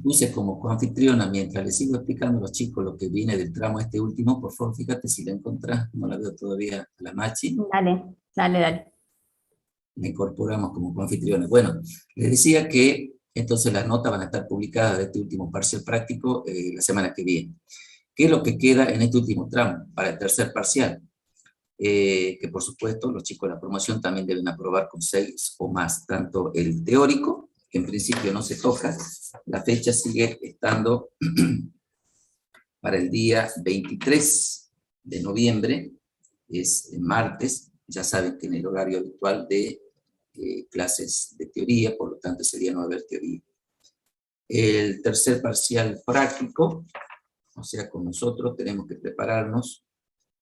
puse como coanfitriona, mientras les sigo explicando a los chicos lo que viene del tramo este último, por favor, fíjate si la encontrás, no la veo todavía a la Machi, Dale, dale, dale. la incorporamos como coanfitriona. Bueno, les decía que entonces las notas van a estar publicadas de este último parcial práctico la semana que viene. ¿Qué es lo que queda en este último tramo para el tercer parcial? Que por supuesto los chicos de la promoción también deben aprobar con 6 o más, tanto el teórico, que en principio no se toca, la fecha sigue estando para el día 23 de noviembre, es martes, ya saben que en el horario habitual de clases de teoría, por lo tanto ese día no va a haber teoría. El tercer parcial práctico, o sea, con nosotros tenemos que prepararnos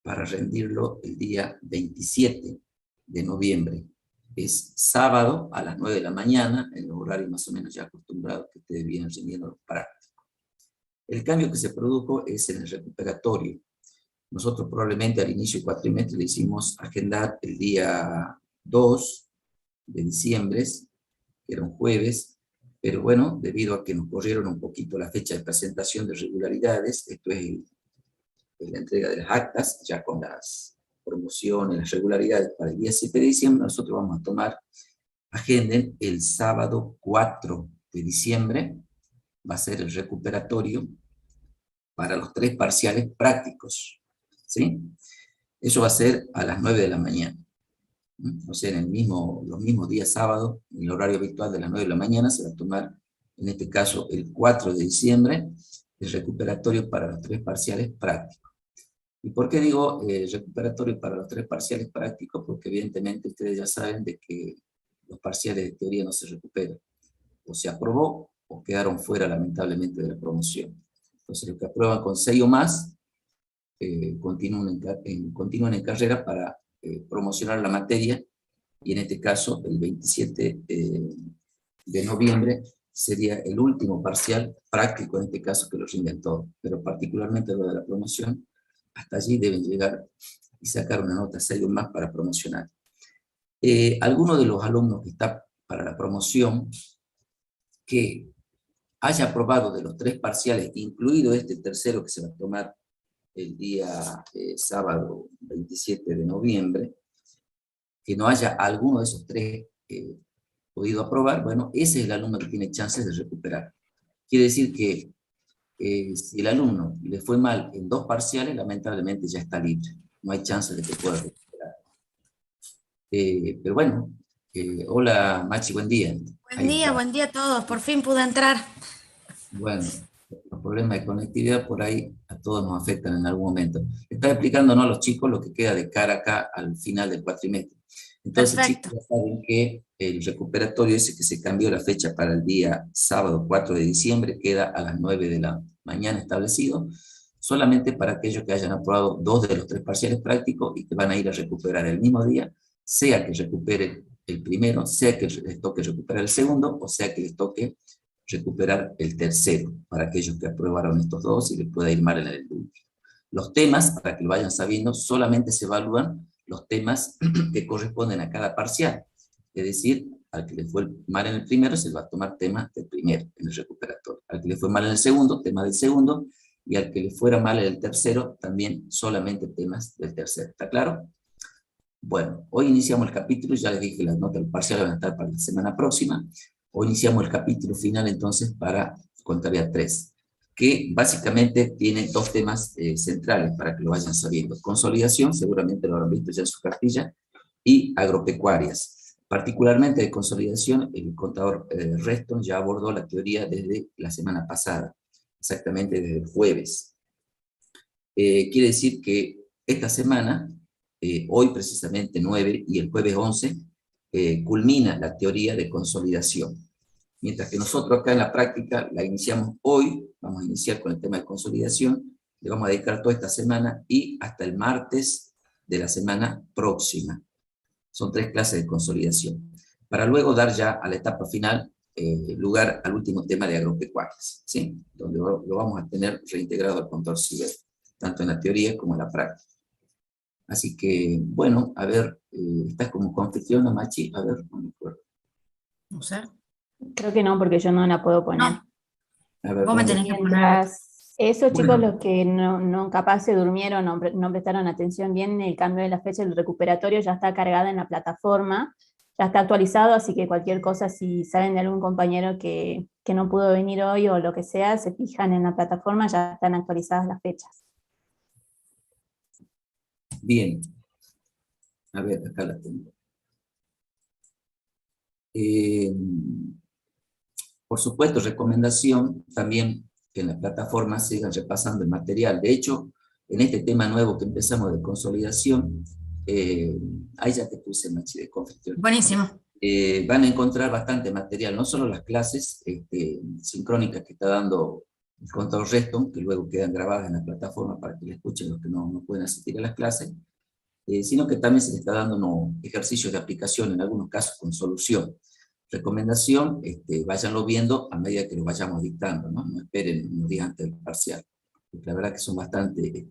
para rendirlo el día 27 de noviembre. Es sábado a las 9 de la mañana, en los horarios más o menos ya acostumbrados que ustedes vienen rindiendo los prácticos. El cambio que se produjo es en el recuperatorio. Nosotros probablemente al inicio del cuatrimestre le hicimos agendar el día 2 de diciembre, que era un jueves, pero bueno, debido a que nos corrieron un poquito la fecha de presentación de regularidades, esto es la entrega de las actas, ya con las promociones, las regularidades para el día 7 de diciembre, nosotros vamos a tomar, agenden el sábado 4 de diciembre, va a ser el recuperatorio para los 3 parciales prácticos, ¿sí? Eso va a ser a las 9 de la mañana. O sea, en los mismos días sábados, en el horario habitual de las 9 de la mañana, se va a tomar, en este caso, el 4 de diciembre, el recuperatorio para los 3 parciales prácticos. ¿Y por qué digo recuperatorio para los 3 parciales prácticos? Porque evidentemente ustedes ya saben de que los parciales de teoría no se recuperan. O se aprobó o quedaron fuera lamentablemente de la promoción. Entonces los que aprueban con 6 o más continúan en carrera para promocionar la materia, y en este caso el 27 de noviembre sería el último parcial práctico, en este caso que los rinden todos, pero particularmente lo de la promoción, hasta allí deben llegar y sacar una nota 6 o más para promocionar. Alguno de los alumnos que está para la promoción, que haya aprobado de los 3 parciales, incluido este tercero que se va a tomar el día sábado 27 de noviembre, que no haya alguno de esos 3 podido aprobar, bueno, ese es el alumno que tiene chances de recuperar. Quiere decir que si el alumno le fue mal en 2 parciales, lamentablemente ya está libre. No hay chance de que pueda recuperar. Pero bueno, hola Machi, buen día. Buen día a todos. Por fin pude entrar. Bueno, los problemas de conectividad por ahí a todos nos afectan en algún momento. Está explicándonos a los chicos lo que queda de cara acá al final del cuatrimestre. Entonces, Perfecto. chicos, ya saben que el recuperatorio ese que se cambió la fecha para el día sábado 4 de diciembre queda a las 9 de la mañana establecido, solamente para aquellos que hayan aprobado 2 de los 3 parciales prácticos y que van a ir a recuperar el mismo día, sea que recuperen el primero, sea que les toque recuperar el segundo, o sea que les toque recuperar el tercero, para aquellos que aprobaron estos 2 y les pueda ir mal en el último. Los temas, para que lo vayan sabiendo, solamente se evalúan los temas que corresponden a cada parcial. Es decir, al que le fue mal en el primero, se va a tomar temas del primero, en el recuperatorio. Al que le fue mal en el segundo, temas del segundo, y al que le fuera mal en el tercero, también solamente temas del tercero. ¿Está claro? Bueno, hoy iniciamos el capítulo, ya les dije, las notas del parcial van a estar para la semana próxima. Hoy iniciamos el capítulo final entonces para contabilidad 3, que básicamente tiene 2 temas centrales para que lo vayan sabiendo. Consolidación, seguramente lo habrán visto ya en su cartilla, y agropecuarias. Particularmente de consolidación, el contador Reston ya abordó la teoría desde la semana pasada, exactamente desde el jueves. Quiere decir que esta semana, hoy precisamente 9 y el jueves 11, culmina la teoría de consolidación. Mientras que nosotros acá en la práctica la iniciamos hoy, vamos a iniciar con el tema de consolidación, le vamos a dedicar toda esta semana y hasta el martes de la semana próxima. Son 3 clases de consolidación. Para luego dar ya a la etapa final lugar al último tema de agropecuarias, ¿sí? Donde lo vamos a tener reintegrado al contador civil, tanto en la teoría como en la práctica. Así que, bueno, a ver, ¿estás como confitriona, Machi? A ver, no me acuerdo. No sé. Creo que no, porque yo no la puedo poner. No. A ver, Vos me ¿dónde? tenés que poner. Mientras esos chicos, Bueno, los que no capaz se durmieron o no prestaron atención bien, el cambio de la fecha del recuperatorio ya está cargada en la plataforma, ya está actualizado, así que cualquier cosa, si saben de algún compañero que no pudo venir hoy o lo que sea, se fijan en la plataforma, ya están actualizadas las fechas. bien. A ver, acá la tengo. Eh, por supuesto, recomendación también que en la plataforma sigan repasando el material. De hecho, en este tema nuevo que empezamos de consolidación, ahí ya te puse, Machi, de conflicto. Buenísimo. Van a encontrar bastante material, no solo las clases sincrónicas que está dando el contador Reston, que luego quedan grabadas en la plataforma para que le escuchen los que no pueden asistir a las clases, sino que también se le está dando ejercicios de aplicación, en algunos casos con solución. Recomendación, váyanlo viendo a medida que lo vayamos dictando, ¿no? No esperen unos días antes del parcial, porque la verdad que son bastante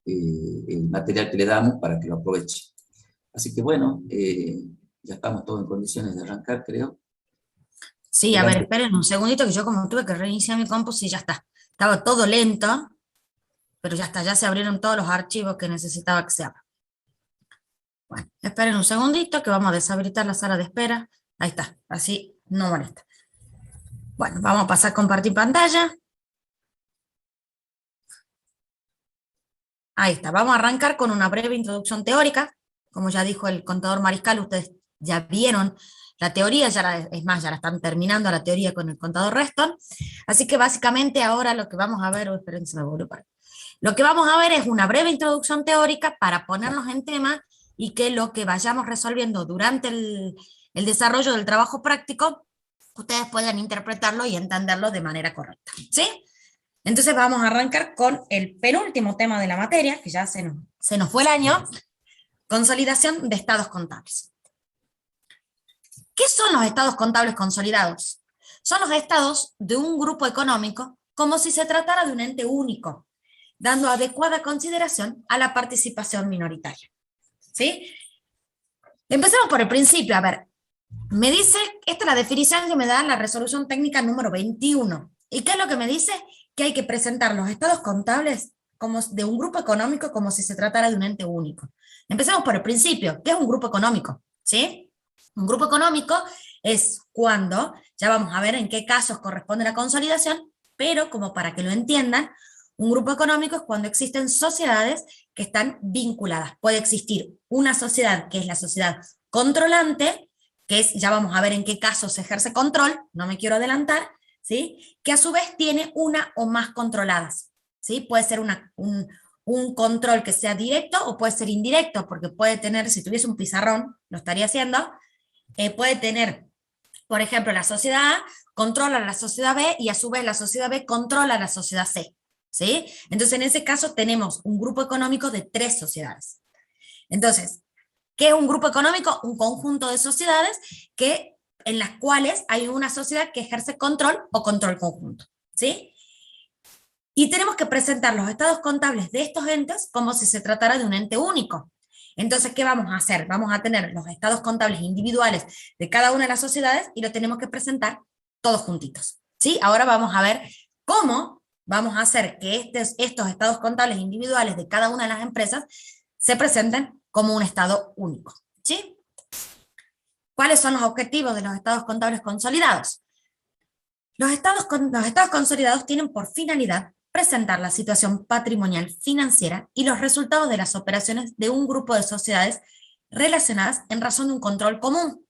el material que le damos para que lo aproveche. Así que bueno, ya estamos todos en condiciones de arrancar, creo. Sí, a ver, esperen un segundito que yo como tuve que reiniciar mi compu, sí, ya está. Estaba todo lento, pero ya está, ya se abrieron todos los archivos que necesitaba que se abran. Bueno, esperen un segundito que vamos a deshabilitar la sala de espera. Ahí está, así no molesta. Bueno, vamos a pasar a compartir pantalla. Ahí está, vamos a arrancar con una breve introducción teórica. Como ya dijo el contador Mariscal, ustedes ya vieron la teoría, es más, ya la están terminando la teoría con el contador Reston. Así que básicamente ahora lo que vamos a ver, espérense, me vuelvo para. Lo que vamos a ver es una breve introducción teórica para ponernos en tema y que lo que vayamos resolviendo durante el desarrollo del trabajo práctico, ustedes puedan interpretarlo y entenderlo de manera correcta, ¿sí? Entonces vamos a arrancar con el penúltimo tema de la materia, que ya se nos fue el año, consolidación de estados contables. ¿Qué son los estados contables consolidados? Son los estados de un grupo económico como si se tratara de un ente único, dando adecuada consideración a la participación minoritaria. ¿Sí? Empecemos por el principio. A ver, me dice, esta es la definición que me da la resolución técnica número 21. ¿Y qué es lo que me dice? Que hay que presentar los estados contables como de un grupo económico como si se tratara de un ente único. Empecemos por el principio. ¿Qué es un grupo económico? ¿Sí? Un grupo económico es cuando, ya vamos a ver en qué casos corresponde la consolidación, pero como para que lo entiendan, un grupo económico es cuando existen sociedades que están vinculadas. Puede existir una sociedad que es la sociedad controlante, que es, ya vamos a ver en qué casos se ejerce control, no me quiero adelantar, ¿sí? Que a su vez tiene una o más controladas, ¿sí? Puede ser un control que sea directo o puede ser indirecto, porque puede tener, si tuviese un pizarrón, lo estaría haciendo, puede tener, por ejemplo, la sociedad A controla a la sociedad B y a su vez la sociedad B controla a la sociedad C, ¿sí? Entonces en ese caso tenemos un grupo económico de 3 sociedades. Entonces, ¿qué es un grupo económico? Un conjunto de sociedades en las cuales hay una sociedad que ejerce control o control conjunto, ¿sí? Y tenemos que presentar los estados contables de estos entes como si se tratara de un ente único. Entonces, ¿qué vamos a hacer? Vamos a tener los estados contables individuales de cada una de las sociedades y los tenemos que presentar todos juntitos, ¿sí? Ahora vamos a ver cómo vamos a hacer que estos estados contables individuales de cada una de las empresas se presenten como un estado único, ¿sí? ¿Cuáles son los objetivos de los estados contables consolidados? Los estados consolidados tienen por finalidad presentar la situación patrimonial financiera y los resultados de las operaciones de un grupo de sociedades relacionadas en razón de un control común,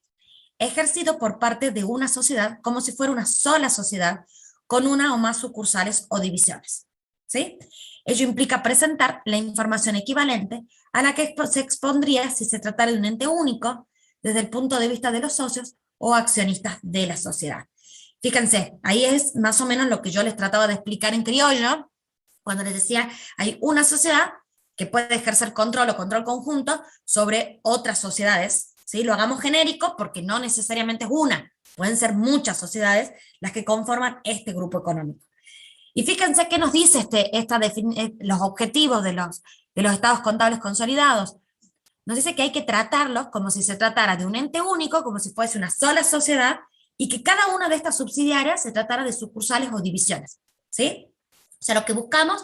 ejercido por parte de una sociedad como si fuera una sola sociedad con una o más sucursales o divisiones, ¿sí? Ello implica presentar la información equivalente a la que se expondría si se tratara de un ente único desde el punto de vista de los socios o accionistas de la sociedad. Fíjense, ahí es más o menos lo que yo les trataba de explicar en criollo, cuando les decía, hay una sociedad que puede ejercer control o control conjunto sobre otras sociedades, ¿sí? Lo hagamos genérico porque no necesariamente es una, pueden ser muchas sociedades las que conforman este grupo económico. Y fíjense qué nos dice los objetivos de los estados contables consolidados. Nos dice que hay que tratarlos como si se tratara de un ente único, como si fuese una sola sociedad, y que cada una de estas subsidiarias se tratara de sucursales o divisiones, ¿sí? O sea, lo que buscamos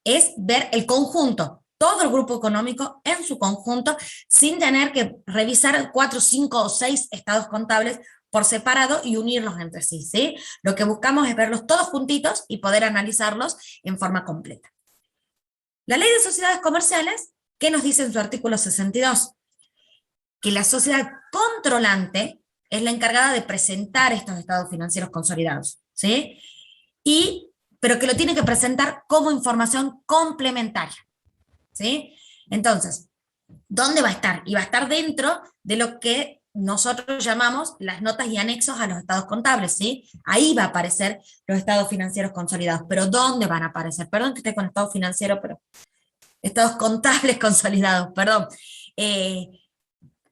es ver el conjunto, todo el grupo económico en su conjunto, sin tener que revisar 4, 5 o 6 estados contables por separado y unirlos entre sí, ¿sí? Lo que buscamos es verlos todos juntitos y poder analizarlos en forma completa. La Ley de Sociedades Comerciales, ¿qué nos dice en su artículo 62? Que la sociedad controlante es la encargada de presentar estos estados financieros consolidados, ¿sí? Pero que lo tiene que presentar como información complementaria, ¿sí? Entonces, ¿dónde va a estar? Y va a estar dentro de lo que nosotros llamamos las notas y anexos a los estados contables, ¿sí? Ahí va a aparecer los estados financieros consolidados. ¿Pero dónde van a aparecer? Perdón que esté con estado financiero, pero estados contables consolidados, perdón.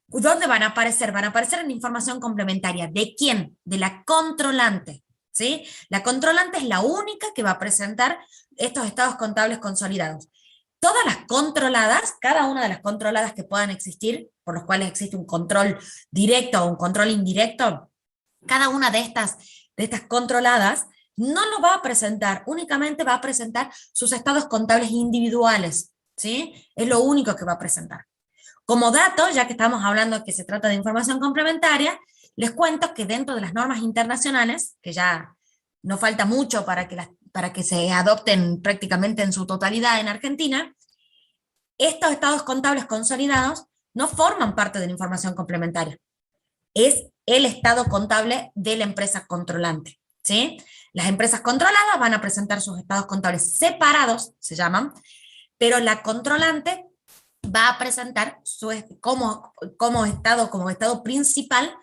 ¿Dónde van a aparecer? Van a aparecer en información complementaria. ¿De quién? De la controlante, ¿sí? La controlante es la única que va a presentar estos estados contables consolidados. Todas las controladas, cada una de las controladas que puedan existir, por los cuales existe un control directo o un control indirecto, cada una de estas controladas no lo va a presentar, únicamente va a presentar sus estados contables individuales, ¿sí? Es lo único que va a presentar. Como dato, ya que estamos hablando que se trata de información complementaria, les cuento que dentro de las normas internacionales, que ya no falta mucho para que se adopten prácticamente en su totalidad en Argentina, estos estados contables consolidados no forman parte de la información complementaria. Es el estado contable de la empresa controlante, ¿sí? Las empresas controladas van a presentar sus estados contables separados, se llaman, pero la controlante va a presentar como estado principal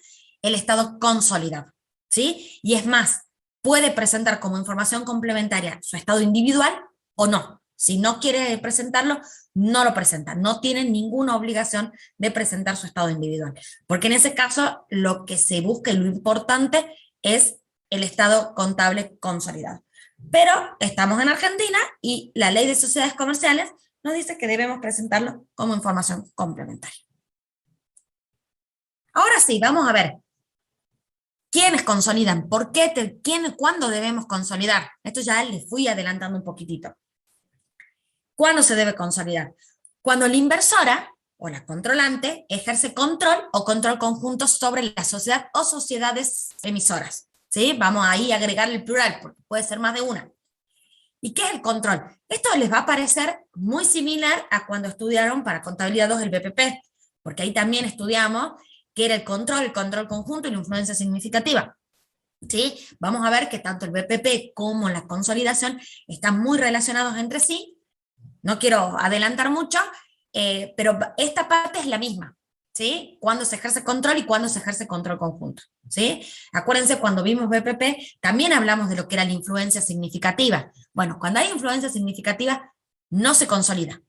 el estado consolidado, ¿sí? Y es más, puede presentar como información complementaria su estado individual o no. Si no quiere presentarlo, no lo presenta. No tiene ninguna obligación de presentar su estado individual. Porque en ese caso, lo que se busca y lo importante es el estado contable consolidado. Pero estamos en Argentina y la Ley de Sociedades Comerciales nos dice que debemos presentarlo como información complementaria. Ahora sí, vamos a ver. ¿Quiénes consolidan? ¿Por qué? ¿Cuándo debemos consolidar? Esto ya les fui adelantando un poquitito. ¿Cuándo se debe consolidar? Cuando la inversora o la controlante ejerce control o control conjunto sobre la sociedad o sociedades emisoras, ¿sí? Vamos ahí a agregar el plural, porque puede ser más de una. ¿Y qué es el control? Esto les va a parecer muy similar a cuando estudiaron para Contabilidad 2 el BPP, porque ahí también estudiamos qué era el control conjunto y la influencia significativa. ¿Sí? Vamos a ver que tanto el BPP como la consolidación están muy relacionados entre sí. No quiero adelantar mucho, pero esta parte es la misma, ¿sí? Cuando se ejerce control y cuando se ejerce control conjunto, ¿sí? Acuérdense, cuando vimos BPP, también hablamos de lo que era la influencia significativa. Bueno, cuando hay influencia significativa, no se consolida,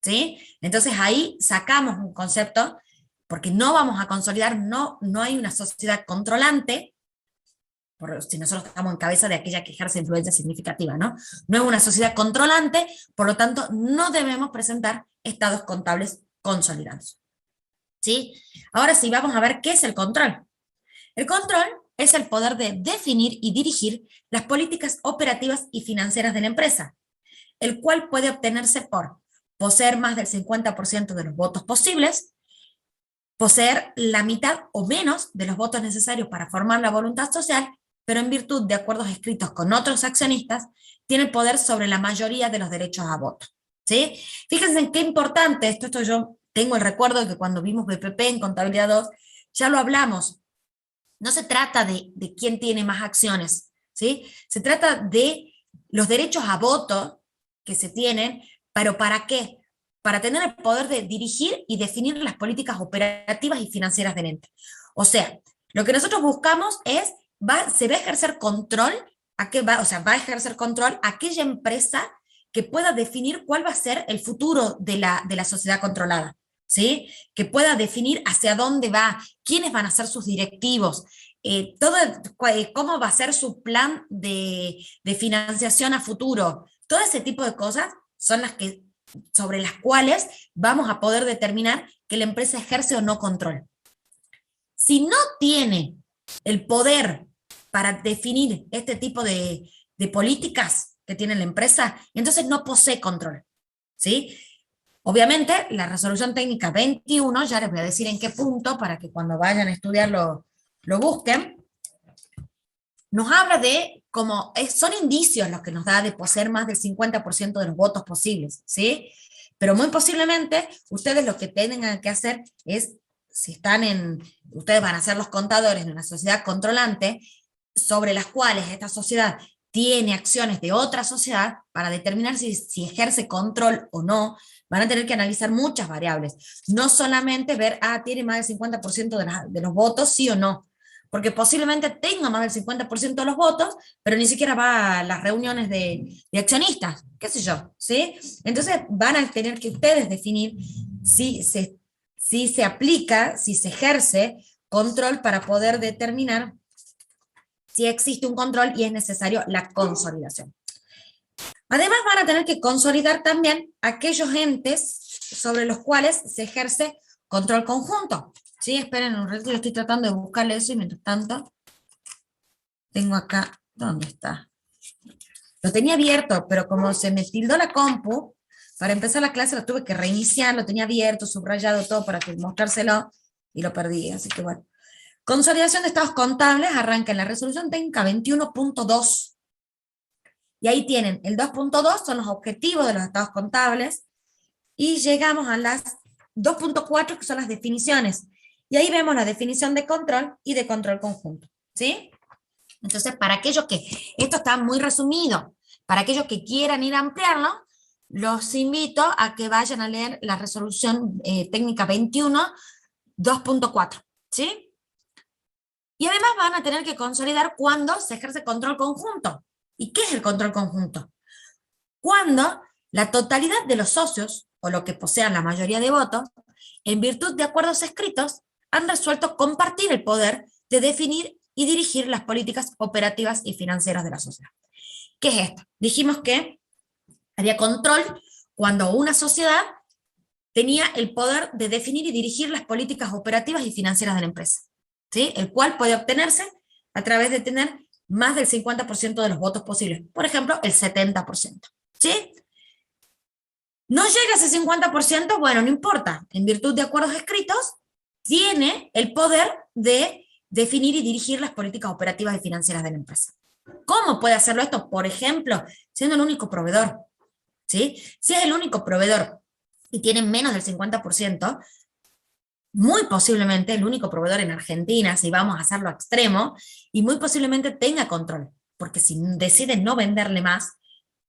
¿sí? Entonces ahí sacamos un concepto, porque no vamos a consolidar, no hay una sociedad controlante, si nosotros estamos en cabeza de aquella que ejerce influencia significativa, ¿no? No es una sociedad controlante, por lo tanto, no debemos presentar estados contables consolidados. ¿Sí? Ahora sí, vamos a ver qué es el control. El control es el poder de definir y dirigir las políticas operativas y financieras de la empresa, el cual puede obtenerse por poseer más del 50% de los votos posibles, poseer la mitad o menos de los votos necesarios para formar la voluntad social, pero en virtud de acuerdos escritos con otros accionistas, tiene el poder sobre la mayoría de los derechos a voto, ¿sí? Fíjense en qué importante esto yo tengo el recuerdo de que cuando vimos BPP en Contabilidad 2, ya lo hablamos. No se trata de quién tiene más acciones, ¿sí? Se trata de los derechos a voto que se tienen, pero ¿para qué? Para tener el poder de dirigir y definir las políticas operativas y financieras del ente. O sea, lo que nosotros buscamos es se va a ejercer control, va a ejercer control aquella empresa que pueda definir cuál va a ser el futuro de la sociedad controlada, ¿sí? Que pueda definir hacia dónde va, quiénes van a ser sus directivos, cómo va a ser su plan de financiación a futuro. Todo ese tipo de cosas son sobre las cuales vamos a poder determinar que la empresa ejerce o no control. Si no tiene el poder para definir este tipo de políticas que tiene la empresa, entonces no posee control, ¿sí? Obviamente, la resolución técnica 21, ya les voy a decir en qué punto, para que cuando vayan a estudiarlo lo busquen, nos habla de como son indicios los que nos da de poseer más del 50% de los votos posibles, ¿sí? Pero muy posiblemente ustedes lo que tengan que hacer es, si están ustedes van a ser los contadores de una sociedad controlante, sobre las cuales esta sociedad tiene acciones de otra sociedad, para determinar si ejerce control o no, van a tener que analizar muchas variables. No solamente ver, tiene más del 50% de los votos, sí o no, porque posiblemente tenga más del 50% de los votos, pero ni siquiera va a las reuniones de accionistas, qué sé yo, ¿sí? Entonces van a tener que ustedes definir si se aplica, si se ejerce control para poder determinar si existe un control y es necesario la consolidación. Además van a tener que consolidar también aquellos entes sobre los cuales se ejerce control conjunto. Sí, esperen un ratito, yo estoy tratando de buscarle eso y mientras tanto tengo acá, ¿dónde está? Lo tenía abierto, pero como se me tildó la compu, para empezar la clase lo tuve que reiniciar, lo tenía abierto, subrayado todo para mostrárselo y lo perdí, así que bueno. Consolidación de estados contables arranca en la resolución técnica 21.2. Y ahí tienen, el 2.2 son los objetivos de los estados contables, y llegamos a las 2.4, que son las definiciones. Y ahí vemos la definición de control y de control conjunto, ¿sí? Entonces, para aquellos que, esto está muy resumido, para aquellos que quieran ir a ampliarlo, los invito a que vayan a leer la resolución técnica 21, 2.4, ¿sí? Y además van a tener que consolidar cuándo se ejerce control conjunto. ¿Y qué es el control conjunto? Cuando la totalidad de los socios, o lo que posean la mayoría de votos, en virtud de acuerdos escritos, han resuelto compartir el poder de definir y dirigir las políticas operativas y financieras de la sociedad. ¿Qué es esto? Dijimos que había control cuando una sociedad tenía el poder de definir y dirigir las políticas operativas y financieras de la empresa, ¿sí? El cual puede obtenerse a través de tener más del 50% de los votos posibles. Por ejemplo, el 70%. ¿Sí? ¿No llega a ese 50%? Bueno, no importa. En virtud de acuerdos escritos, tiene el poder de definir y dirigir las políticas operativas y financieras de la empresa. ¿Cómo puede hacerlo esto? Por ejemplo, siendo el único proveedor. ¿Sí? Si es el único proveedor y tiene menos del 50%, muy posiblemente el único proveedor en Argentina, si vamos a hacerlo a extremo, y muy posiblemente tenga control, porque si decide no venderle más,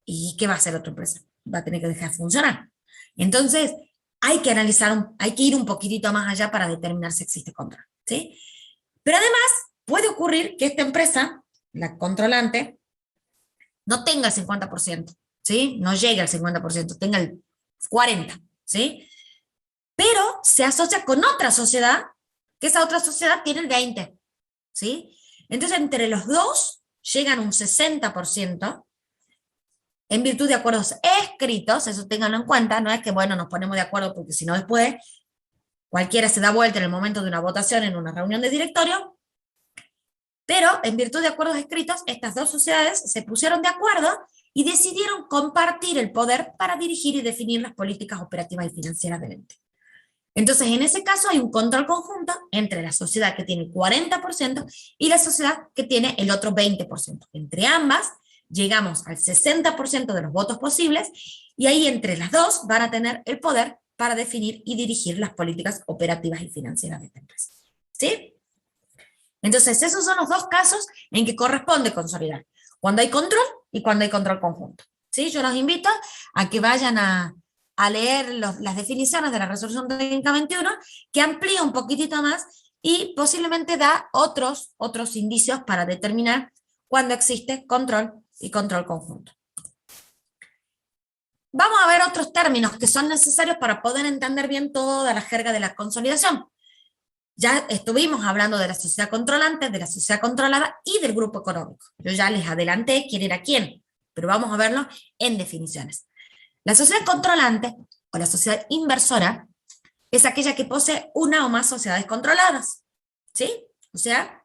¿y qué va a hacer otra empresa? Va a tener que dejar de funcionar. Entonces, hay que analizar, hay que ir un poquitito más allá para determinar si existe control, ¿sí? Pero además, puede ocurrir que esta empresa, la controlante, no tenga el 50%, ¿sí? No llegue al 50%, tenga el 40%, ¿sí? Pero se asocia con otra sociedad, que esa otra sociedad tiene el 20%, ¿sí? Entonces, entre los dos, llegan un 60%, en virtud de acuerdos escritos, eso ténganlo en cuenta, no es que, bueno, nos ponemos de acuerdo porque si no después, cualquiera se da vuelta en el momento de una votación en una reunión de directorio, pero en virtud de acuerdos escritos, estas dos sociedades se pusieron de acuerdo y decidieron compartir el poder para dirigir y definir las políticas operativas y financieras del ente. Entonces, en ese caso hay un control conjunto entre la sociedad que tiene el 40% y la sociedad que tiene el otro 20%. Entre ambas, llegamos al 60% de los votos posibles y ahí entre las dos van a tener el poder para definir y dirigir las políticas operativas y financieras de esta empresa. ¿Sí? Entonces, esos son los dos casos en que corresponde consolidar. Cuando hay control y cuando hay control conjunto. ¿Sí? Yo los invito a que vayan a leer las definiciones de la resolución técnica 21, que amplía un poquitito más y posiblemente da otros indicios para determinar cuándo existe control y control conjunto. Vamos a ver otros términos que son necesarios para poder entender bien toda la jerga de la consolidación. Ya estuvimos hablando de la sociedad controlante, de la sociedad controlada y del grupo económico. Yo ya les adelanté quién era quién, pero vamos a verlo en definiciones. La sociedad controlante o la sociedad inversora es aquella que posee una o más sociedades controladas, ¿sí? O sea,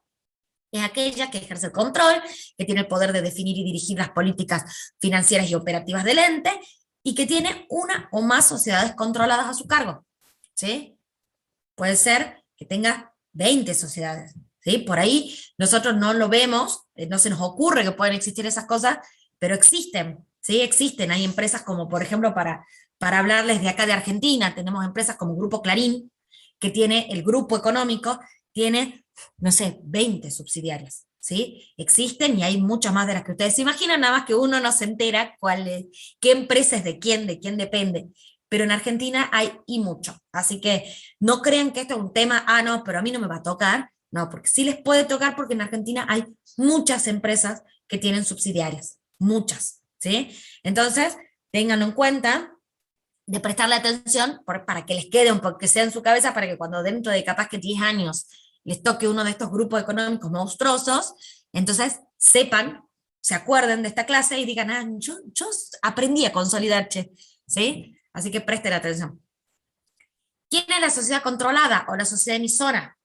es aquella que ejerce el control, que tiene el poder de definir y dirigir las políticas financieras y operativas del ente, y que tiene una o más sociedades controladas a su cargo, ¿sí? Puede ser que tenga 20 sociedades, ¿sí? Por ahí nosotros no lo vemos, no se nos ocurre que pueden existir esas cosas, pero existen, ¿sí? Existen. Hay empresas como, por ejemplo, para hablarles de acá de Argentina, tenemos empresas como Grupo Clarín, que tiene el grupo económico, tiene, no sé, 20 subsidiarias, ¿sí? Existen y hay muchas más de las que ustedes se imaginan, nada más que uno no se entera qué empresa es de quién depende. Pero en Argentina hay y mucho. Así que no crean que esto es un tema, no, pero a mí no me va a tocar. No, porque sí les puede tocar porque en Argentina hay muchas empresas que tienen subsidiarias, muchas, ¿sí? Entonces, ténganlo en cuenta, de prestarle atención para que les quede un poco, que sea en su cabeza, para que cuando dentro de capaz que 10 años les toque uno de estos grupos económicos monstruosos, entonces sepan, se acuerden de esta clase y digan, yo aprendí a consolidar, ¿sí? Así que presten atención. ¿Quién es la sociedad controlada o la sociedad emisora?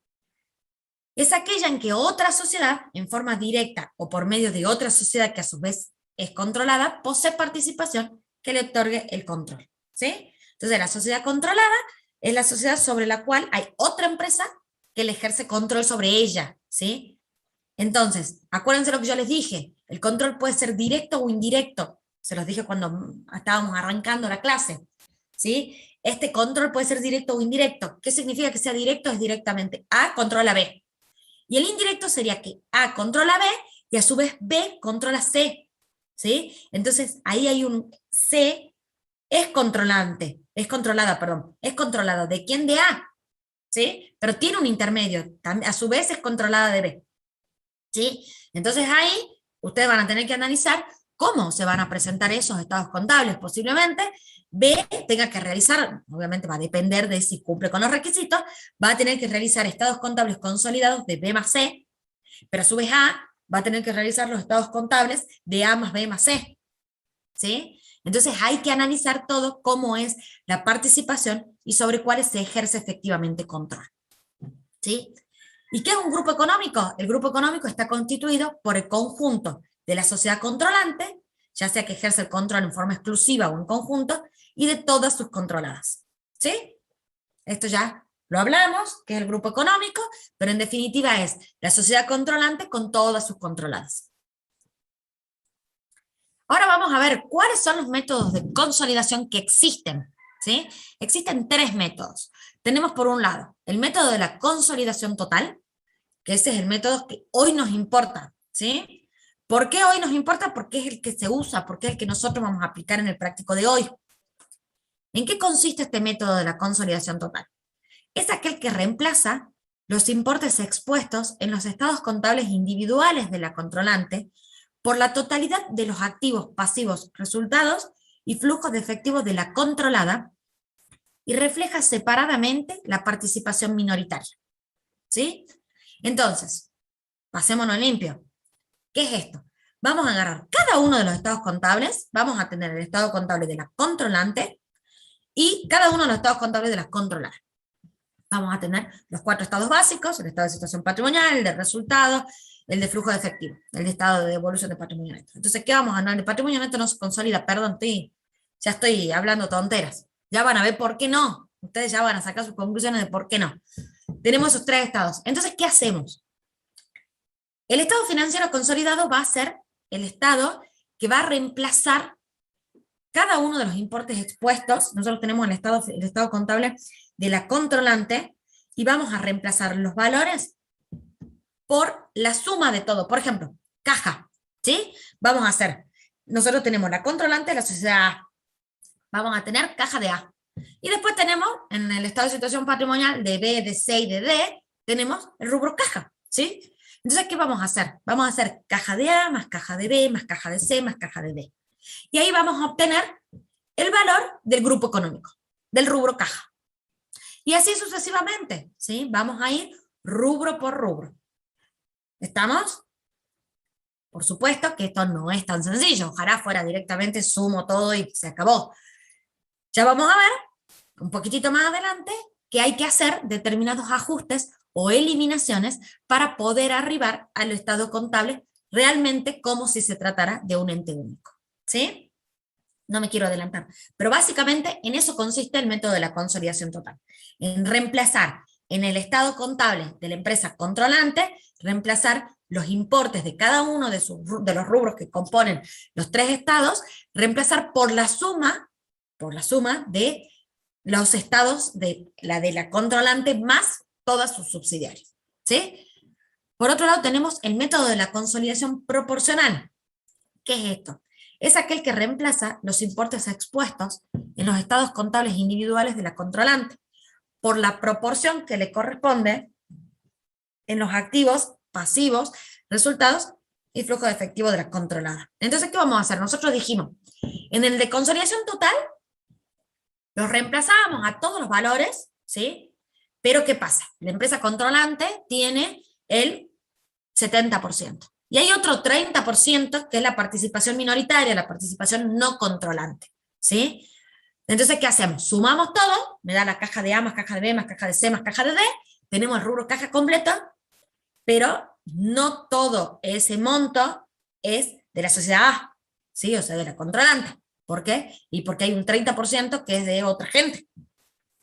Es aquella en que otra sociedad, en forma directa o por medio de otra sociedad que a su vez es controlada, posee participación que le otorgue el control, ¿sí? Entonces, la sociedad controlada es la sociedad sobre la cual hay otra empresa que le ejerce control sobre ella, ¿sí? Entonces, acuérdense lo que yo les dije, el control puede ser directo o indirecto, se los dije cuando estábamos arrancando la clase, ¿sí? Este control puede ser directo o indirecto. ¿Qué significa que sea directo? Es directamente A controla B. Y el indirecto sería que A controla B y a su vez B controla C, ¿sí? Entonces, ahí hay un C es controlado, es controlado ¿de quién? De A, ¿sí? Pero tiene un intermedio, a su vez es controlada de B, ¿sí? Entonces ahí ustedes van a tener que analizar cómo se van a presentar esos estados contables. Posiblemente B tenga que realizar, obviamente va a depender de si cumple con los requisitos, va a tener que realizar estados contables consolidados de B más C, pero a su vez A va a tener que realizar los estados contables de A más B más C, ¿sí? Entonces hay que analizar todo cómo es la participación y sobre cuáles se ejerce efectivamente control, ¿sí? ¿Y qué es un grupo económico? El grupo económico está constituido por el conjunto de la sociedad controlante, ya sea que ejerce el control en forma exclusiva o en conjunto, y de todas sus controladas, ¿sí? Esto ya lo hablamos, que es el grupo económico, pero en definitiva es la sociedad controlante con todas sus controladas. Ahora vamos a ver cuáles son los métodos de consolidación que existen, ¿sí? Existen 3 métodos. Tenemos por un lado el método de la consolidación total, que ese es el método que hoy nos importa, ¿sí? ¿Por qué hoy nos importa? Porque es el que se usa, porque es el que nosotros vamos a aplicar en el práctico de hoy. ¿En qué consiste este método de la consolidación total? Es aquel que reemplaza los importes expuestos en los estados contables individuales de la controlante por la totalidad de los activos, pasivos, resultados y flujos de efectivo de la controlada y refleja separadamente la participación minoritaria, ¿sí? Entonces, pasémonos limpio. ¿Qué es esto? Vamos a agarrar cada uno de los estados contables, vamos a tener el estado contable de la controlante y cada uno de los estados contables de la controlada. Vamos a tener los 4 estados básicos, el estado de situación patrimonial, el de resultados, el de flujo de efectivo, el de estado de devolución de patrimonio neto. Entonces, ¿qué vamos a ganar? El patrimonio neto no se consolida, perdón, ya estoy hablando tonteras. Ya van a ver por qué no. Ustedes ya van a sacar sus conclusiones de por qué no. Tenemos esos 3 estados. Entonces, ¿qué hacemos? El estado financiero consolidado va a ser el estado que va a reemplazar cada uno de los importes expuestos. Nosotros tenemos el estado contable de la controlante y vamos a reemplazar los valores por la suma de todo. Por ejemplo, caja, ¿sí? Vamos a hacer, nosotros tenemos la controlante de la sociedad A. Vamos a tener caja de A. Y después tenemos, en el estado de situación patrimonial de B, de C y de D, tenemos el rubro caja, ¿sí? Entonces, ¿qué vamos a hacer? Vamos a hacer caja de A, más caja de B, más caja de C, más caja de D. Y ahí vamos a obtener el valor del grupo económico, del rubro caja. Y así sucesivamente, ¿sí? Vamos a ir rubro por rubro. ¿Estamos? Por supuesto que esto no es tan sencillo. Ojalá fuera directamente sumo todo y se acabó. Ya vamos a ver, un poquitito más adelante, que hay que hacer determinados ajustes o eliminaciones para poder arribar al estado contable realmente como si se tratara de un ente único. ¿Sí? No me quiero adelantar, pero básicamente en eso consiste el método de la consolidación total, en reemplazar en el estado contable de la empresa controlante, reemplazar los importes de cada uno de los rubros que componen los tres estados, reemplazar por la suma de los estados de la controlante más todas sus subsidiarias. ¿Sí? Por otro lado, tenemos el método de la consolidación proporcional. ¿Qué es esto? Es aquel que reemplaza los importes expuestos en los estados contables individuales de la controlante por la proporción que le corresponde en los activos, pasivos, resultados y flujo de efectivo de la controlada. Entonces, ¿qué vamos a hacer? Nosotros dijimos, en el de consolidación total, los reemplazábamos a todos los valores, ¿sí? Pero ¿qué pasa? La empresa controlante tiene el 70%. Y hay otro 30% que es la participación minoritaria, la participación no controlante, ¿sí? Entonces, ¿qué hacemos? Sumamos todo, me da la caja de A más caja de B más caja de C más caja de D, tenemos el rubro caja completa, pero no todo ese monto es de la sociedad A, ¿sí? O sea, de la controlante. ¿Por qué? Y porque hay un 30% que es de otra gente.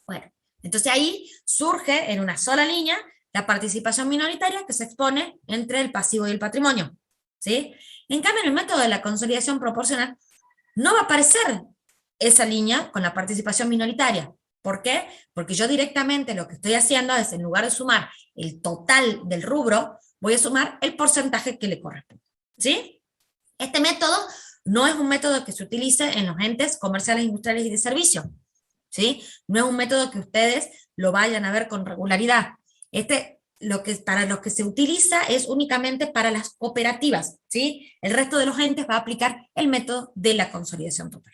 Bueno, entonces ahí surge en una sola línea la participación minoritaria que se expone entre el pasivo y el patrimonio, ¿sí? En cambio, en el método de la consolidación proporcional no va a aparecer esa línea con la participación minoritaria. ¿Por qué? Porque yo directamente lo que estoy haciendo es, en lugar de sumar el total del rubro, voy a sumar el porcentaje que le corresponde, ¿sí? Este método no es un método que se utilice en los entes comerciales, industriales y de servicio, ¿sí? No es un método que ustedes lo vayan a ver con regularidad. Para lo que se utiliza es únicamente para las cooperativas, ¿sí? El resto de los entes va a aplicar el método de la consolidación total.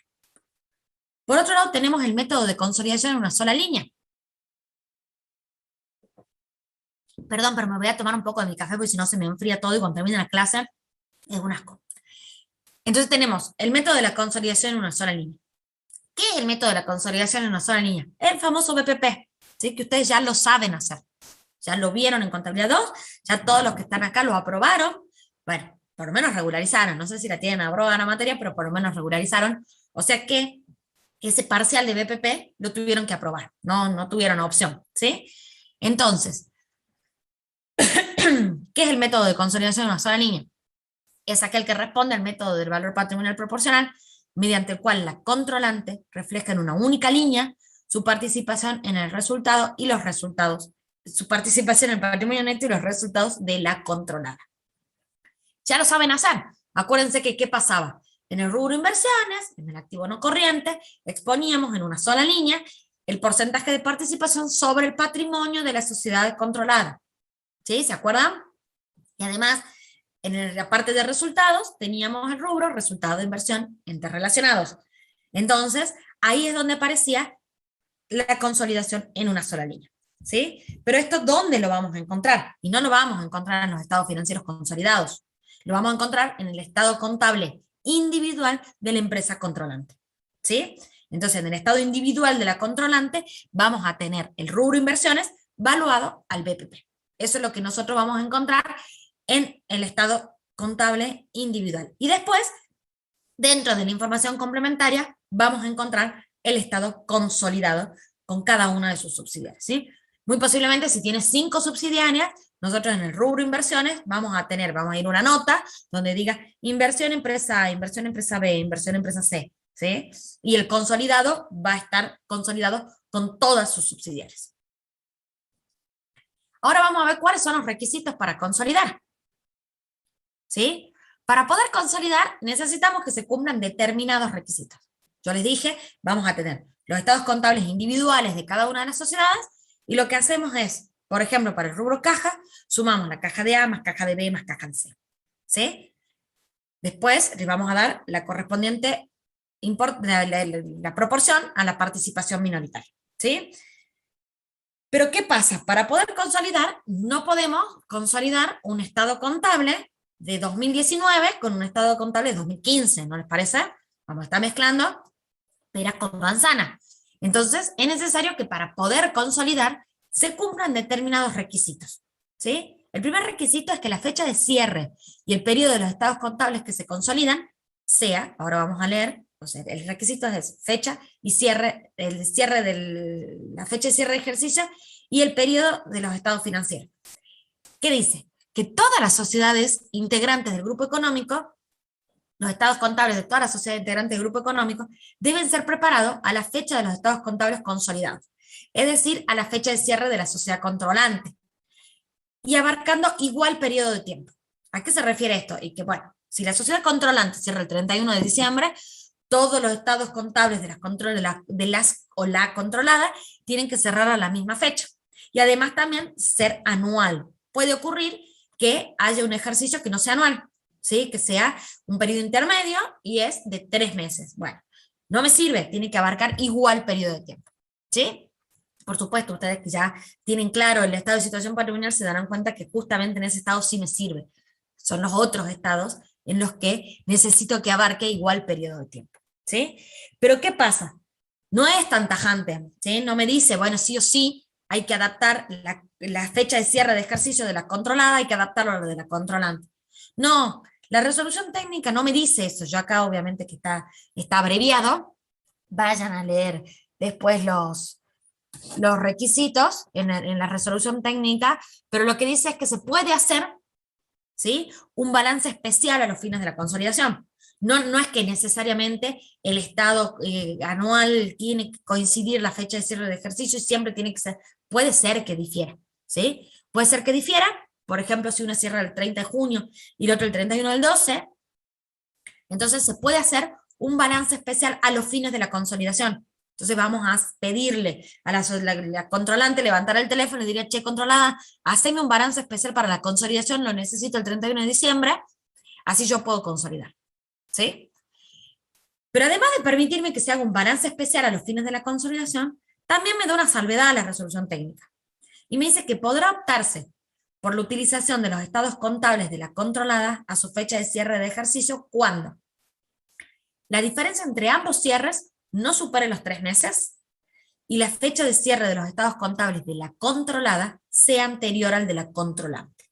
Por otro lado, tenemos el método de consolidación en una sola línea. Perdón, pero me voy a tomar un poco de mi café porque si no se me enfría todo y cuando termine la clase es un asco. Entonces tenemos el método de la consolidación en una sola línea. ¿Qué es el método de la consolidación en una sola línea? El famoso BPP, ¿sí? Que ustedes ya lo saben hacer. Ya lo vieron en Contabilidad 2, ya todos los que están acá lo aprobaron. Bueno, por lo menos regularizaron. No sé si la tienen aprobada la materia, pero por lo menos regularizaron. O sea que ese parcial de BPP lo tuvieron que aprobar. No tuvieron opción, ¿sí? Entonces, ¿qué es el método de consolidación en una sola línea? Es aquel que responde al método del valor patrimonial proporcional, mediante el cual la controlante refleja en una única línea su participación en el resultado y los resultados, su participación en el patrimonio neto y los resultados de la controlada. Ya lo saben hacer. Acuérdense que ¿qué pasaba? En el rubro inversiones, en el activo no corriente, exponíamos en una sola línea el porcentaje de participación sobre el patrimonio de la sociedad controlada. ¿Sí? ¿Se acuerdan? Y además, en la parte de resultados, teníamos el rubro resultado de inversión interrelacionados. Entonces, ahí es donde aparecía la consolidación en una sola línea. ¿Sí? Pero esto, ¿dónde lo vamos a encontrar? Y no lo vamos a encontrar en los estados financieros consolidados. Lo vamos a encontrar en el estado contable individual de la empresa controlante. ¿Sí? Entonces, en el estado individual de la controlante, vamos a tener el rubro inversiones valuado al BPP. Eso es lo que nosotros vamos a encontrar en el estado contable individual. Y después, dentro de la información complementaria, vamos a encontrar el estado consolidado con cada una de sus subsidiarias, ¿sí? Muy posiblemente, si tienes 5 subsidiarias, nosotros en el rubro inversiones vamos a ir una nota donde diga inversión empresa A, inversión empresa B, inversión empresa C, ¿sí? Y el consolidado va a estar consolidado con todas sus subsidiarias. Ahora vamos a ver cuáles son los requisitos para consolidar, ¿sí? Para poder consolidar necesitamos que se cumplan determinados requisitos. Yo les dije, vamos a tener los estados contables individuales de cada una de las sociedades y lo que hacemos es, por ejemplo, para el rubro caja, sumamos la caja de A más caja de B más caja de C, ¿sí? Después les vamos a dar la correspondiente la proporción a la participación minoritaria, ¿sí? Pero ¿qué pasa? Para poder consolidar, no podemos consolidar un estado contable de 2019 con un estado contable de 2015, ¿no les parece? Vamos a estar mezclando peras con manzanas. Entonces, es necesario que para poder consolidar se cumplan determinados requisitos, ¿sí? El primer requisito es que la fecha de cierre y el periodo de los estados contables que se consolidan sea, ahora vamos a leer, o sea, el requisito es fecha y cierre, la fecha de cierre de ejercicio y el periodo de los estados financieros. ¿Qué dice? Que todas las sociedades integrantes del grupo económico, los estados contables de todas las sociedades integrantes del grupo económico, deben ser preparados a la fecha de los estados contables consolidados, es decir, a la fecha de cierre de la sociedad controlante, y abarcando igual periodo de tiempo. ¿A qué se refiere esto? Y que, bueno, si la sociedad controlante cierra el 31 de diciembre, todos los estados contables de la controlada tienen que cerrar a la misma fecha. Y además también ser anual. Puede ocurrir que haya un ejercicio que no sea anual, ¿sí? Que sea un periodo intermedio y es de 3 meses. Bueno, no me sirve, tiene que abarcar igual periodo de tiempo, ¿sí? Por supuesto, ustedes que ya tienen claro el estado de situación patrimonial se darán cuenta que justamente en ese estado sí me sirve. Son los otros estados en los que necesito que abarque igual periodo de tiempo, ¿sí? Pero ¿qué pasa? No es tan tajante, ¿sí? No me dice, bueno, sí o sí hay que adaptar la fecha de cierre de ejercicio de la controlada, hay que adaptarlo a lo de la controlante. No, la resolución técnica no me dice eso. Yo acá obviamente que está abreviado, vayan a leer después los requisitos en la resolución técnica, pero lo que dice es que se puede hacer, ¿sí?, un balance especial a los fines de la consolidación. No es que necesariamente el estado anual tiene que coincidir la fecha de cierre de ejercicio y siempre tiene que ser, puede ser que difiera, ¿sí? Puede ser que difiera, por ejemplo, si uno cierra el 30 de junio y el otro el 31 del 12, entonces se puede hacer un balance especial a los fines de la consolidación. Entonces vamos a pedirle a la controlante, levantar el teléfono y diría, che, controlada, haceme un balance especial para la consolidación, lo necesito el 31 de diciembre, así yo puedo consolidar, ¿sí? Pero además de permitirme que se haga un balance especial a los fines de la consolidación, también me da una salvedad a la resolución técnica. Y me dice que podrá optarse por la utilización de los estados contables de la controlada a su fecha de cierre de ejercicio cuando la diferencia entre ambos cierres no supere los 3 meses y la fecha de cierre de los estados contables de la controlada sea anterior al de la controlante.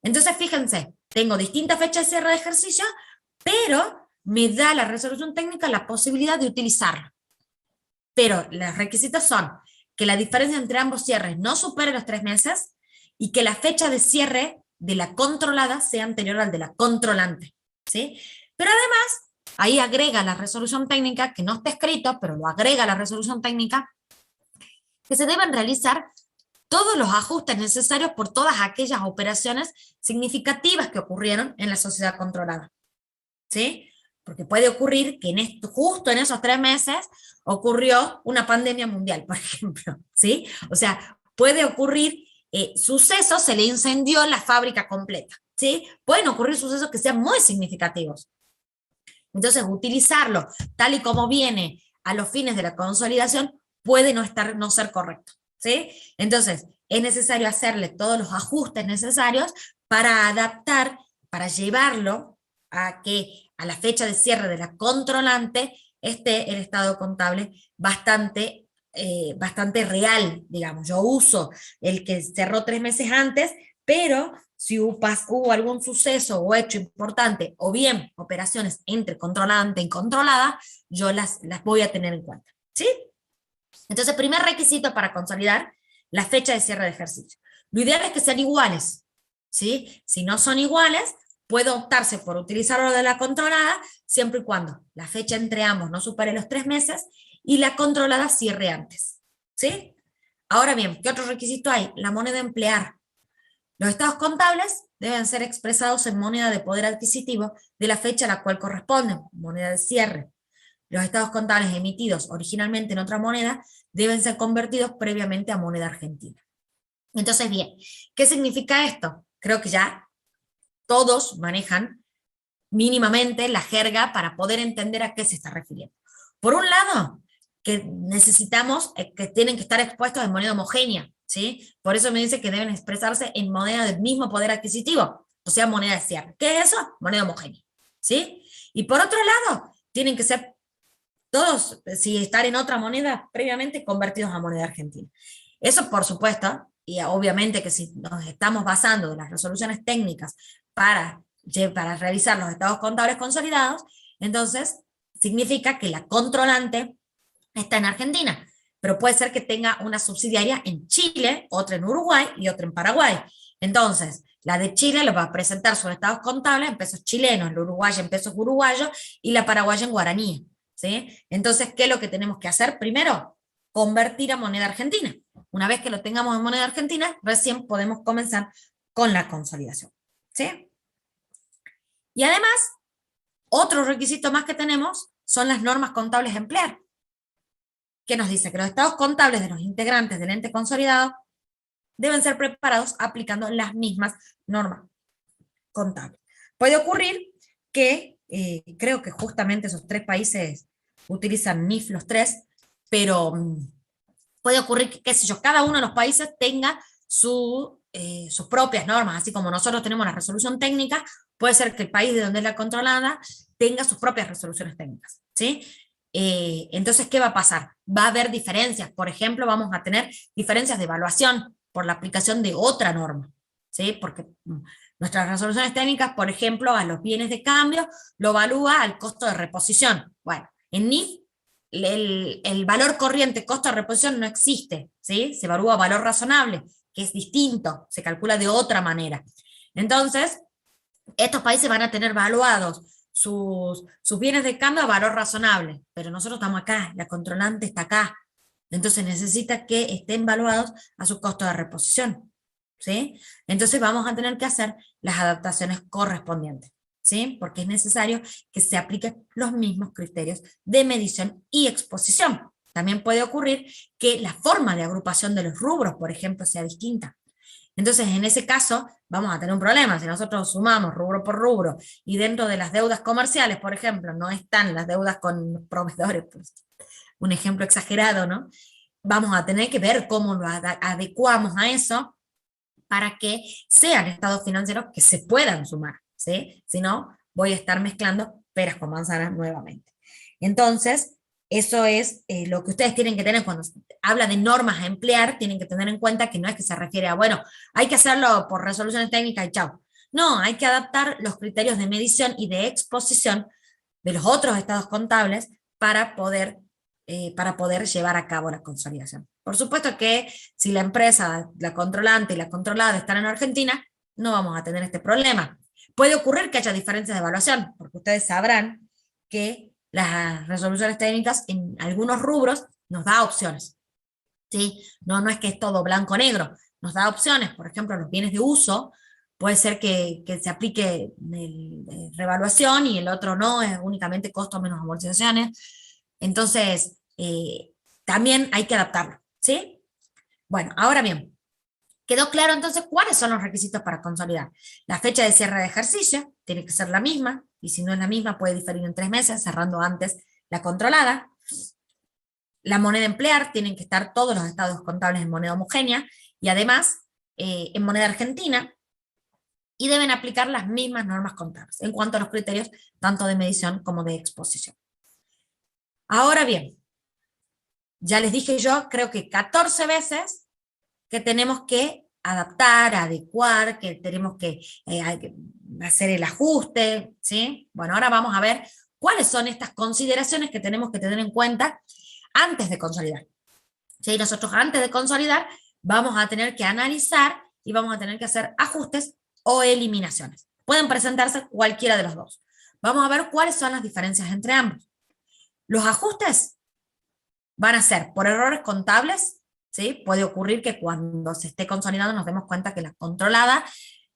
Entonces, fíjense, tengo distintas fechas de cierre de ejercicio, pero me da la resolución técnica la posibilidad de utilizarla. Pero los requisitos son que la diferencia entre ambos cierres no supere los 3 meses y que la fecha de cierre de la controlada sea anterior al de la controlante, ¿sí? Pero además, ahí agrega la resolución técnica, que no está escrito, pero lo agrega la resolución técnica, que se deben realizar todos los ajustes necesarios por todas aquellas operaciones significativas que ocurrieron en la sociedad controlada, ¿sí? Porque puede ocurrir que justo en esos 3 meses ocurrió una pandemia mundial, por ejemplo, ¿sí? O sea, puede ocurrir sucesos, se le incendió la fábrica completa, ¿sí? Pueden ocurrir sucesos que sean muy significativos. Entonces, utilizarlo tal y como viene a los fines de la consolidación puede no ser correcto, ¿sí? Entonces, es necesario hacerle todos los ajustes necesarios para adaptar, para llevarlo a que a la fecha de cierre de la controlante esté el estado contable bastante real, digamos. Yo uso el que cerró 3 meses antes, pero si hubo algún suceso o hecho importante, o bien operaciones entre controlante y controlada, yo las voy a tener en cuenta, ¿sí? Entonces, primer requisito para consolidar, la fecha de cierre de ejercicio. Lo ideal es que sean iguales, ¿sí? Si no son iguales, puede optarse por utilizar lo de la controlada, siempre y cuando la fecha entre ambos no supere los 3 meses y la controlada cierre antes, ¿sí? Ahora bien, ¿qué otro requisito hay? La moneda a emplear. Los estados contables deben ser expresados en moneda de poder adquisitivo de la fecha a la cual corresponden, moneda de cierre. Los estados contables emitidos originalmente en otra moneda deben ser convertidos previamente a moneda argentina. Entonces, bien, ¿qué significa esto? Creo que ya todos manejan mínimamente la jerga para poder entender a qué se está refiriendo. Por un lado, que necesitamos, que tienen que estar expuestos en moneda homogénea, ¿sí? Por eso me dice que deben expresarse en moneda del mismo poder adquisitivo, o sea, moneda de cierre. ¿Qué es eso? Moneda homogénea, ¿sí? Y por otro lado, tienen que ser todos, si estar en otra moneda previamente, convertidos a moneda argentina. Eso por supuesto, y obviamente que si nos estamos basando en las resoluciones técnicas para revisar los estados contables consolidados, entonces significa que la controlante está en Argentina, pero puede ser que tenga una subsidiaria en Chile, otra en Uruguay y otra en Paraguay. Entonces, la de Chile le va a presentar sus estados contables en pesos chilenos, la uruguaya en pesos uruguayos y la paraguaya en guaraní, ¿sí? Entonces, ¿qué es lo que tenemos que hacer? Primero, convertir a moneda argentina. Una vez que lo tengamos en moneda argentina, recién podemos comenzar con la consolidación, ¿sí? Y además, otro requisito más que tenemos son las normas contables a emplear, que nos dice que los estados contables de los integrantes del ente consolidado deben ser preparados aplicando las mismas normas contables. Puede ocurrir que, creo que justamente esos 3 países utilizan NIF los 3, pero puede ocurrir que, qué sé yo, cada uno de los países tenga sus propias normas, así como nosotros tenemos la resolución técnica, puede ser que el país de donde es la controlada tenga sus propias resoluciones técnicas, ¿sí? Entonces, ¿qué va a pasar? Va a haber diferencias, por ejemplo, vamos a tener diferencias de evaluación por la aplicación de otra norma, ¿sí? Porque nuestras resoluciones técnicas, por ejemplo, a los bienes de cambio, lo evalúa al costo de reposición. Bueno, en NIF, el valor corriente, costo de reposición no existe, ¿sí? Se evalúa valor razonable, que es distinto, se calcula de otra manera. Entonces, estos países van a tener evaluados sus bienes de cambio a valor razonable, pero nosotros estamos acá, la controlante está acá, entonces necesita que estén evaluados a su costo de reposición, ¿sí? Entonces vamos a tener que hacer las adaptaciones correspondientes, ¿sí? Porque es necesario que se apliquen los mismos criterios de medición y exposición. También puede ocurrir que la forma de agrupación de los rubros, por ejemplo, sea distinta. Entonces, en ese caso, vamos a tener un problema. Si nosotros sumamos rubro por rubro y dentro de las deudas comerciales, por ejemplo, no están las deudas con proveedores, pues, un ejemplo exagerado, ¿no? Vamos a tener que ver cómo lo adecuamos a eso para que sean estados financieros que se puedan sumar, ¿sí? Si no, voy a estar mezclando peras con manzanas nuevamente. Entonces, eso es lo que ustedes tienen que tener cuando habla de normas a emplear, tienen que tener en cuenta que no es que se refiere a, bueno, hay que hacerlo por resoluciones técnicas y chao. No, hay que adaptar los criterios de medición y de exposición de los otros estados contables para poder llevar a cabo la consolidación. Por supuesto que si la empresa, la controlante y la controlada están en Argentina, no vamos a tener este problema. Puede ocurrir que haya diferencias de evaluación, porque ustedes sabrán que las resoluciones técnicas en algunos rubros nos da opciones, ¿sí? No es que es todo blanco o negro, nos da opciones. Por ejemplo, los bienes de uso, puede ser que se aplique revaluación y el otro no, es únicamente costo menos amortizaciones. Entonces, también hay que adaptarlo, ¿sí? Bueno, ahora bien, ¿quedó claro entonces cuáles son los requisitos para consolidar? La fecha de cierre de ejercicio tiene que ser la misma, y si no es la misma puede diferir en 3 meses, cerrando antes la controlada. La moneda a emplear, tienen que estar todos los estados contables en moneda homogénea, y además en moneda argentina, y deben aplicar las mismas normas contables, en cuanto a los criterios tanto de medición como de exposición. Ahora bien, ya les dije yo, creo que 14 veces que tenemos que adaptar, adecuar, que tenemos que hacer el ajuste, ¿sí? Bueno, ahora vamos a ver cuáles son estas consideraciones que tenemos que tener en cuenta antes de consolidar. ¿Sí? Nosotros antes de consolidar vamos a tener que analizar y vamos a tener que hacer ajustes o eliminaciones. Pueden presentarse cualquiera de los dos. Vamos a ver cuáles son las diferencias entre ambos. Los ajustes van a ser por errores contables, ¿sí? Puede ocurrir que cuando se esté consolidando nos demos cuenta que la controlada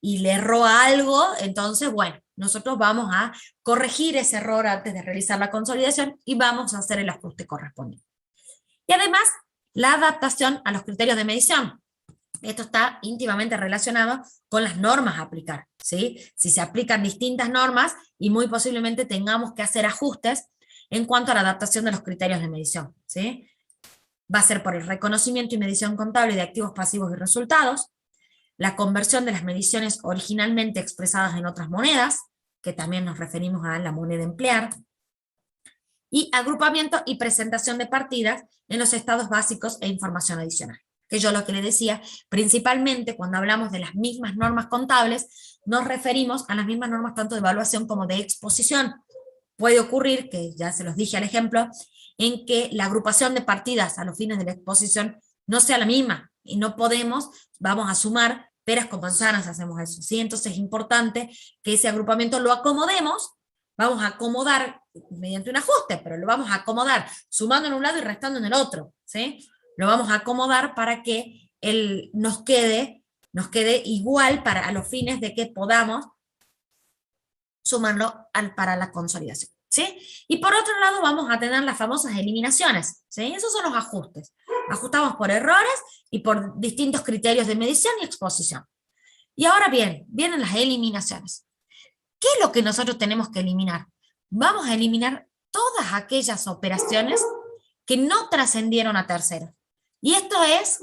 y le erró algo, entonces, bueno, nosotros vamos a corregir ese error antes de realizar la consolidación y vamos a hacer el ajuste correspondiente. Y además, la adaptación a los criterios de medición. Esto está íntimamente relacionado con las normas a aplicar, ¿sí? Si se aplican distintas normas y muy posiblemente tengamos que hacer ajustes en cuanto a la adaptación de los criterios de medición, ¿sí? Va a ser por el reconocimiento y medición contable de activos pasivos y resultados, la conversión de las mediciones originalmente expresadas en otras monedas, que también nos referimos a la moneda a emplear, y agrupamiento y presentación de partidas en los estados básicos e información adicional. que yo lo que le decía, principalmente cuando hablamos de las mismas normas contables, nos referimos a las mismas normas tanto de evaluación como de exposición. Puede ocurrir, que ya se los dije al ejemplo, en que la agrupación de partidas a los fines de la exposición no sea la misma, y no podemos, vamos a sumar peras con manzanas, hacemos eso, ¿sí? Entonces es importante que ese agrupamiento lo acomodemos, vamos a acomodar mediante un ajuste, pero lo vamos a acomodar sumando en un lado y restando en el otro, ¿sí? Lo vamos a acomodar para que nos quede igual a los fines de que podamos sumarlo para la consolidación, ¿sí? Y por otro lado vamos a tener las famosas eliminaciones, ¿sí? Esos son los ajustes. Ajustamos por errores y por distintos criterios de medición y exposición. Y ahora bien, vienen las eliminaciones. ¿Qué es lo que nosotros tenemos que eliminar? Vamos a eliminar todas aquellas operaciones que no trascendieron a terceros. Y esto es,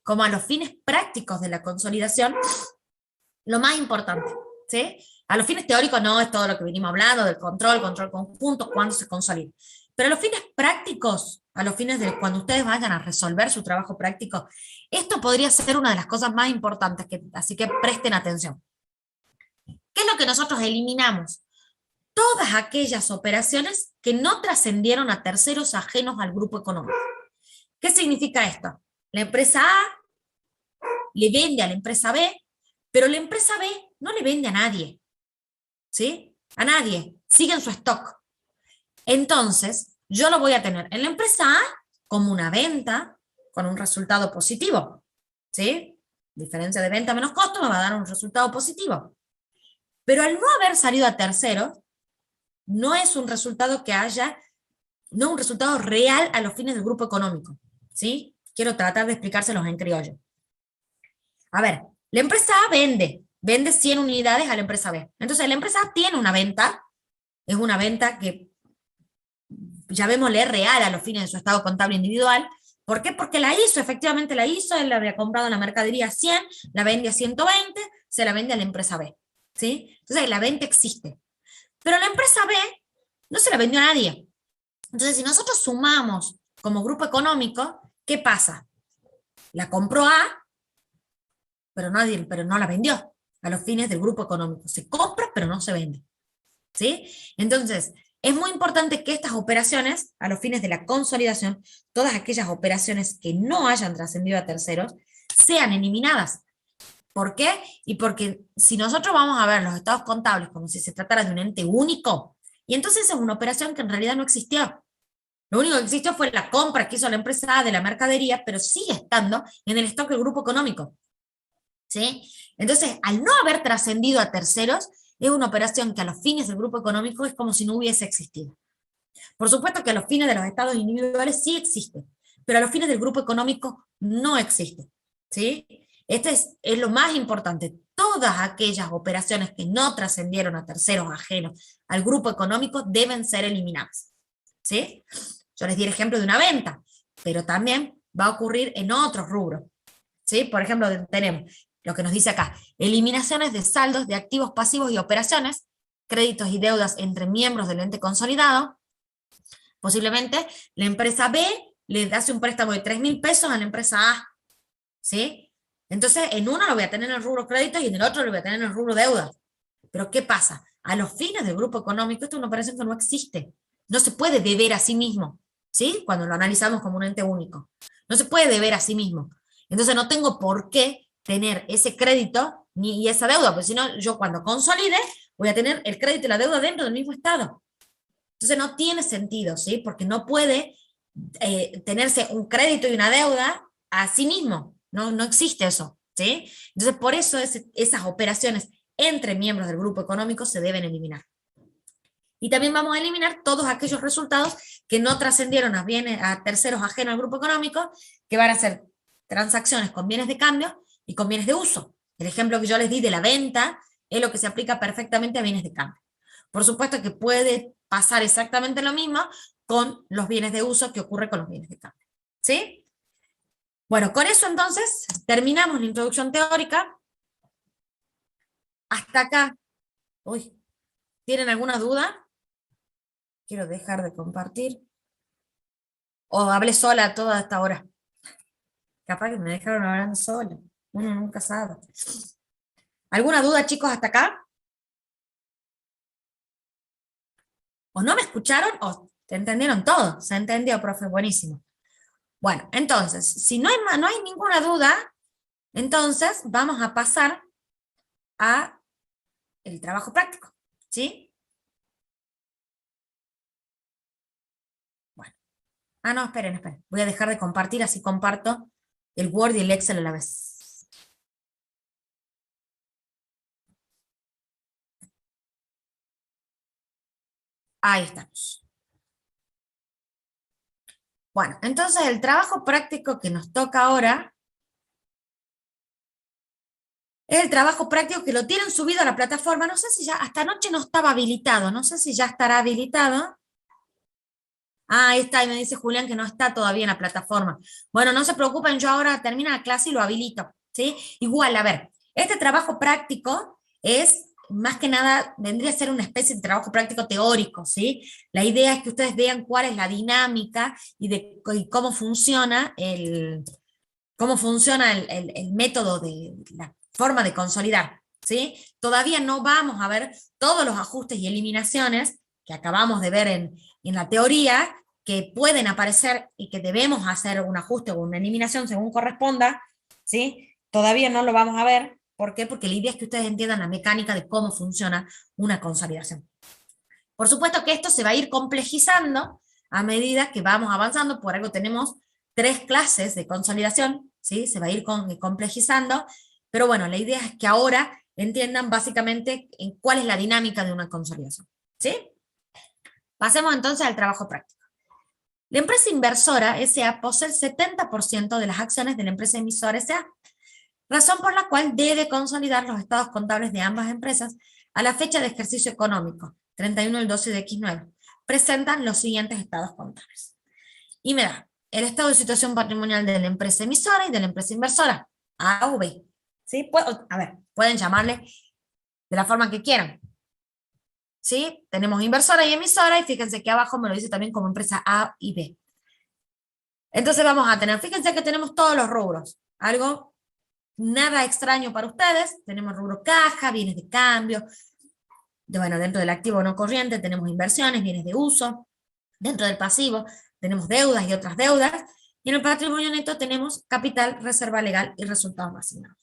como a los fines prácticos de la consolidación, lo más importante, ¿sí? A los fines teóricos no es todo lo que venimos hablando, del control conjunto, cuándo se consolida. Pero a los fines prácticos, a los fines de cuando ustedes vayan a resolver su trabajo práctico, esto podría ser una de las cosas más importantes, así que presten atención. ¿Qué es lo que nosotros eliminamos? Todas aquellas operaciones que no trascendieron a terceros ajenos al grupo económico. ¿Qué significa esto? La empresa A le vende a la empresa B, pero la empresa B no le vende a nadie, ¿sí? A nadie, sigue en su stock. Entonces, yo lo voy a tener en la empresa A como una venta con un resultado positivo, ¿sí? Diferencia de venta menos costo me va a dar un resultado positivo. Pero al no haber salido a terceros, no es un resultado no es un resultado real a los fines del grupo económico, ¿sí? Quiero tratar de explicárselos en criollo. A ver, la empresa A vende 100 unidades a la empresa B. Entonces la empresa A tiene una venta, es una venta que, llamémosle real a los fines de su estado contable individual. ¿Por qué? Porque efectivamente la hizo, él la había comprado en la mercadería a 100, la vende a 120, se la vende a la empresa B, ¿sí? Entonces la venta existe. Pero la empresa B no se la vendió a nadie. Entonces si nosotros sumamos como grupo económico, ¿qué pasa? La compró A, pero no la vendió a los fines del grupo económico. Se compra, pero no se vende, ¿sí? Entonces, es muy importante que estas operaciones, a los fines de la consolidación, todas aquellas operaciones que no hayan trascendido a terceros, sean eliminadas. ¿Por qué? Y porque si nosotros vamos a ver los estados contables como si se tratara de un ente único, y entonces es una operación que en realidad no existió. Lo único que existió fue la compra que hizo la empresa A de la mercadería, pero sigue estando en el stock del grupo económico, ¿sí? Entonces, al no haber trascendido a terceros, es una operación que a los fines del grupo económico es como si no hubiese existido. Por supuesto que a los fines de los estados individuales sí existe, pero a los fines del grupo económico no existe, ¿sí? Este es lo más importante. Todas aquellas operaciones que no trascendieron a terceros ajenos al grupo económico deben ser eliminadas, ¿sí? Yo les di el ejemplo de una venta, pero también va a ocurrir en otros rubros, ¿sí? Por ejemplo, tenemos lo que nos dice acá, eliminaciones de saldos de activos pasivos y operaciones, créditos y deudas entre miembros del ente consolidado. Posiblemente la empresa B le hace un préstamo de 3.000 pesos a la empresa A, ¿sí? Entonces, en uno lo voy a tener en el rubro créditos y en el otro lo voy a tener en el rubro deudas. Pero ¿qué pasa? A los fines del grupo económico, esto es una operación que no existe. No se puede deber a sí mismo, ¿sí? Cuando lo analizamos como un ente único. No se puede deber a sí mismo. Entonces no tengo por qué tener ese crédito ni esa deuda, porque si no, yo cuando consolide voy a tener el crédito y la deuda dentro del mismo estado. Entonces no tiene sentido, ¿sí? Porque no puede tenerse un crédito y una deuda a sí mismo. No existe eso, ¿sí? Entonces por eso esas operaciones entre miembros del grupo económico se deben eliminar. Y también vamos a eliminar todos aquellos resultados que no trascendieron a terceros ajenos al grupo económico, que van a ser transacciones con bienes de cambio y con bienes de uso. El ejemplo que yo les di de la venta es lo que se aplica perfectamente a bienes de cambio. Por supuesto que puede pasar exactamente lo mismo con los bienes de uso que ocurre con los bienes de cambio, ¿sí? Bueno, con eso entonces terminamos la introducción teórica. Hasta acá. Uy, ¿tienen alguna duda? Quiero dejar de compartir. O hablé sola toda esta hora. Capaz que me dejaron hablando sola. Uno nunca sabe. ¿Alguna duda, chicos, hasta acá? ¿O no me escucharon o te entendieron todo? Se entendió, profe, buenísimo. Bueno, entonces, si no hay ninguna duda, entonces vamos a pasar a el trabajo práctico, ¿sí? Bueno. Ah, no, esperen. Voy a dejar de compartir, así comparto el Word y el Excel a la vez. Ahí estamos. Bueno, entonces el trabajo práctico que nos toca ahora es el trabajo práctico que lo tienen subido a la plataforma. No sé si ya, hasta anoche no estaba habilitado, no sé si ya estará habilitado. Ah, ahí está, y me dice Julián que no está todavía en la plataforma. Bueno, no se preocupen, yo ahora termino la clase y lo habilito, ¿sí? Igual, a ver, este trabajo práctico es, más que nada, vendría a ser una especie de trabajo práctico teórico, ¿sí? La idea es que ustedes vean cuál es la dinámica y cómo funciona el método de la forma de consolidar, ¿sí? Todavía no vamos a ver todos los ajustes y eliminaciones que acabamos de ver en la teoría, que pueden aparecer y que debemos hacer un ajuste o una eliminación según corresponda, ¿sí? Todavía no lo vamos a ver. ¿Por qué? Porque la idea es que ustedes entiendan la mecánica de cómo funciona una consolidación. Por supuesto que esto se va a ir complejizando a medida que vamos avanzando, por algo tenemos 3 clases de consolidación, ¿sí? Se va a ir complejizando, pero bueno, la idea es que ahora entiendan básicamente en cuál es la dinámica de una consolidación, ¿sí? Pasemos entonces al trabajo práctico. La empresa inversora S.A. posee el 70% de las acciones de la empresa emisora S.A., razón por la cual debe consolidar los estados contables de ambas empresas a la fecha de ejercicio económico, 31 del 12 de X9. Presentan los siguientes estados contables. Y me da el estado de situación patrimonial de la empresa emisora y de la empresa inversora, A o B. ¿Sí? A ver, pueden llamarle de la forma que quieran. ¿Sí? Tenemos inversora y emisora, y fíjense que abajo me lo dice también como empresa A y B. Entonces vamos a tener, fíjense que tenemos todos los rubros, algo nada extraño para ustedes. Tenemos rubro caja, bienes de cambio, bueno, dentro del activo no corriente tenemos inversiones, bienes de uso, dentro del pasivo tenemos deudas y otras deudas, y en el patrimonio neto tenemos capital, reserva legal y resultados no asignados.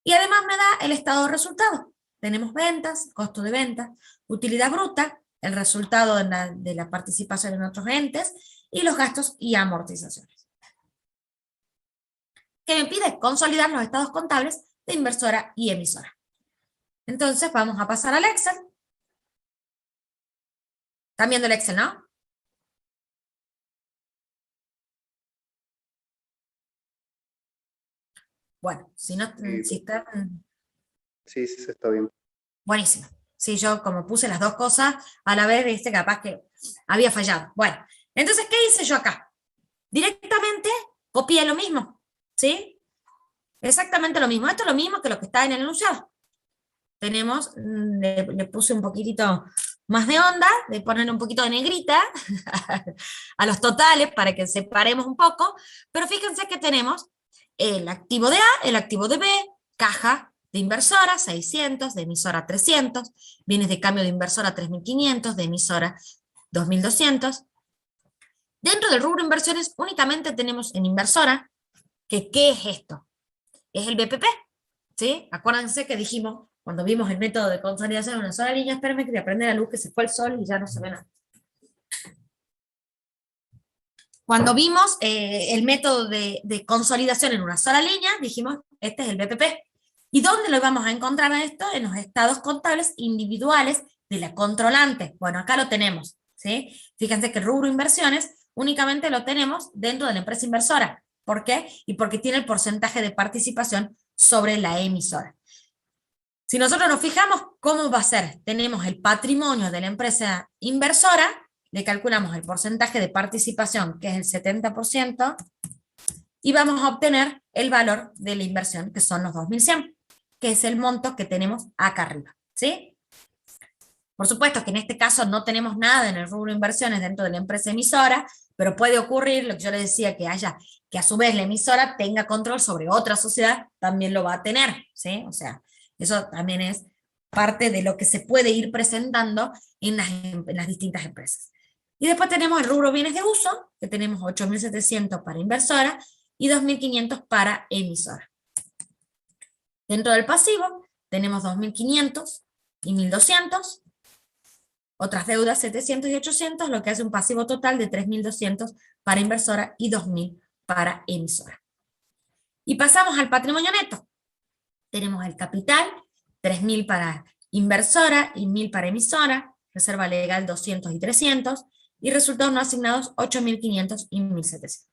Y además me da el estado de resultados. Tenemos ventas, costo de ventas, utilidad bruta, el resultado de la participación en otros entes, y los gastos y amortizaciones. Que me pide consolidar los estados contables de inversora y emisora. Entonces vamos a pasar al Excel. ¿Están viendo el Excel, no? Bueno, si no, si están... Sí, sí, se está bien. Buenísimo. Sí, yo como puse las dos cosas a la vez, viste, capaz que había fallado. Bueno, entonces, ¿qué hice yo acá? Directamente copié lo mismo, ¿sí? Exactamente lo mismo. Esto es lo mismo que lo que está en el enunciado. Tenemos, le puse un poquitito más de onda, de ponerle un poquito de negrita a los totales para que separemos un poco, pero fíjense que tenemos el activo de A, el activo de B, caja de inversora 600, de emisora 300, bienes de cambio de inversora 3.500, de emisora 2.200. Dentro del rubro inversiones únicamente tenemos en inversora, que ¿qué es esto? Es el BPP, ¿sí? Acuérdense que dijimos, cuando vimos el método de consolidación en una sola línea, espérenme que voy a prender la luz, que se fue el sol y ya no se ve nada. Cuando vimos el método de consolidación en una sola línea, dijimos, este es el BPP. ¿Y dónde lo vamos a encontrar a esto? En los estados contables individuales de la controlante. Bueno, acá lo tenemos, ¿sí? Fíjense que el rubro inversiones únicamente lo tenemos dentro de la empresa inversora. ¿Por qué? Y porque tiene el porcentaje de participación sobre la emisora. Si nosotros nos fijamos, ¿cómo va a ser? Tenemos el patrimonio de la empresa inversora, le calculamos el porcentaje de participación, que es el 70%, y vamos a obtener el valor de la inversión, que son los 2.100, que es el monto que tenemos acá arriba, ¿sí? Por supuesto que en este caso no tenemos nada en el rubro inversiones dentro de la empresa emisora, pero puede ocurrir, lo que yo le decía, que haya, que a su vez la emisora tenga control sobre otra sociedad, también lo va a tener, ¿sí? O sea, eso también es parte de lo que se puede ir presentando en las distintas empresas. Y después tenemos el rubro bienes de uso, que tenemos 8.700 para inversora y 2.500 para emisora. Dentro del pasivo tenemos 2.500 y 1.200, otras deudas 700 y 800, lo que hace un pasivo total de 3.200 para inversora y 2.000 para emisora. Y pasamos al patrimonio neto. Tenemos el capital, 3.000 para inversora y 1.000 para emisora, reserva legal 200 y 300, y resultados no asignados 8.500 y 1.700.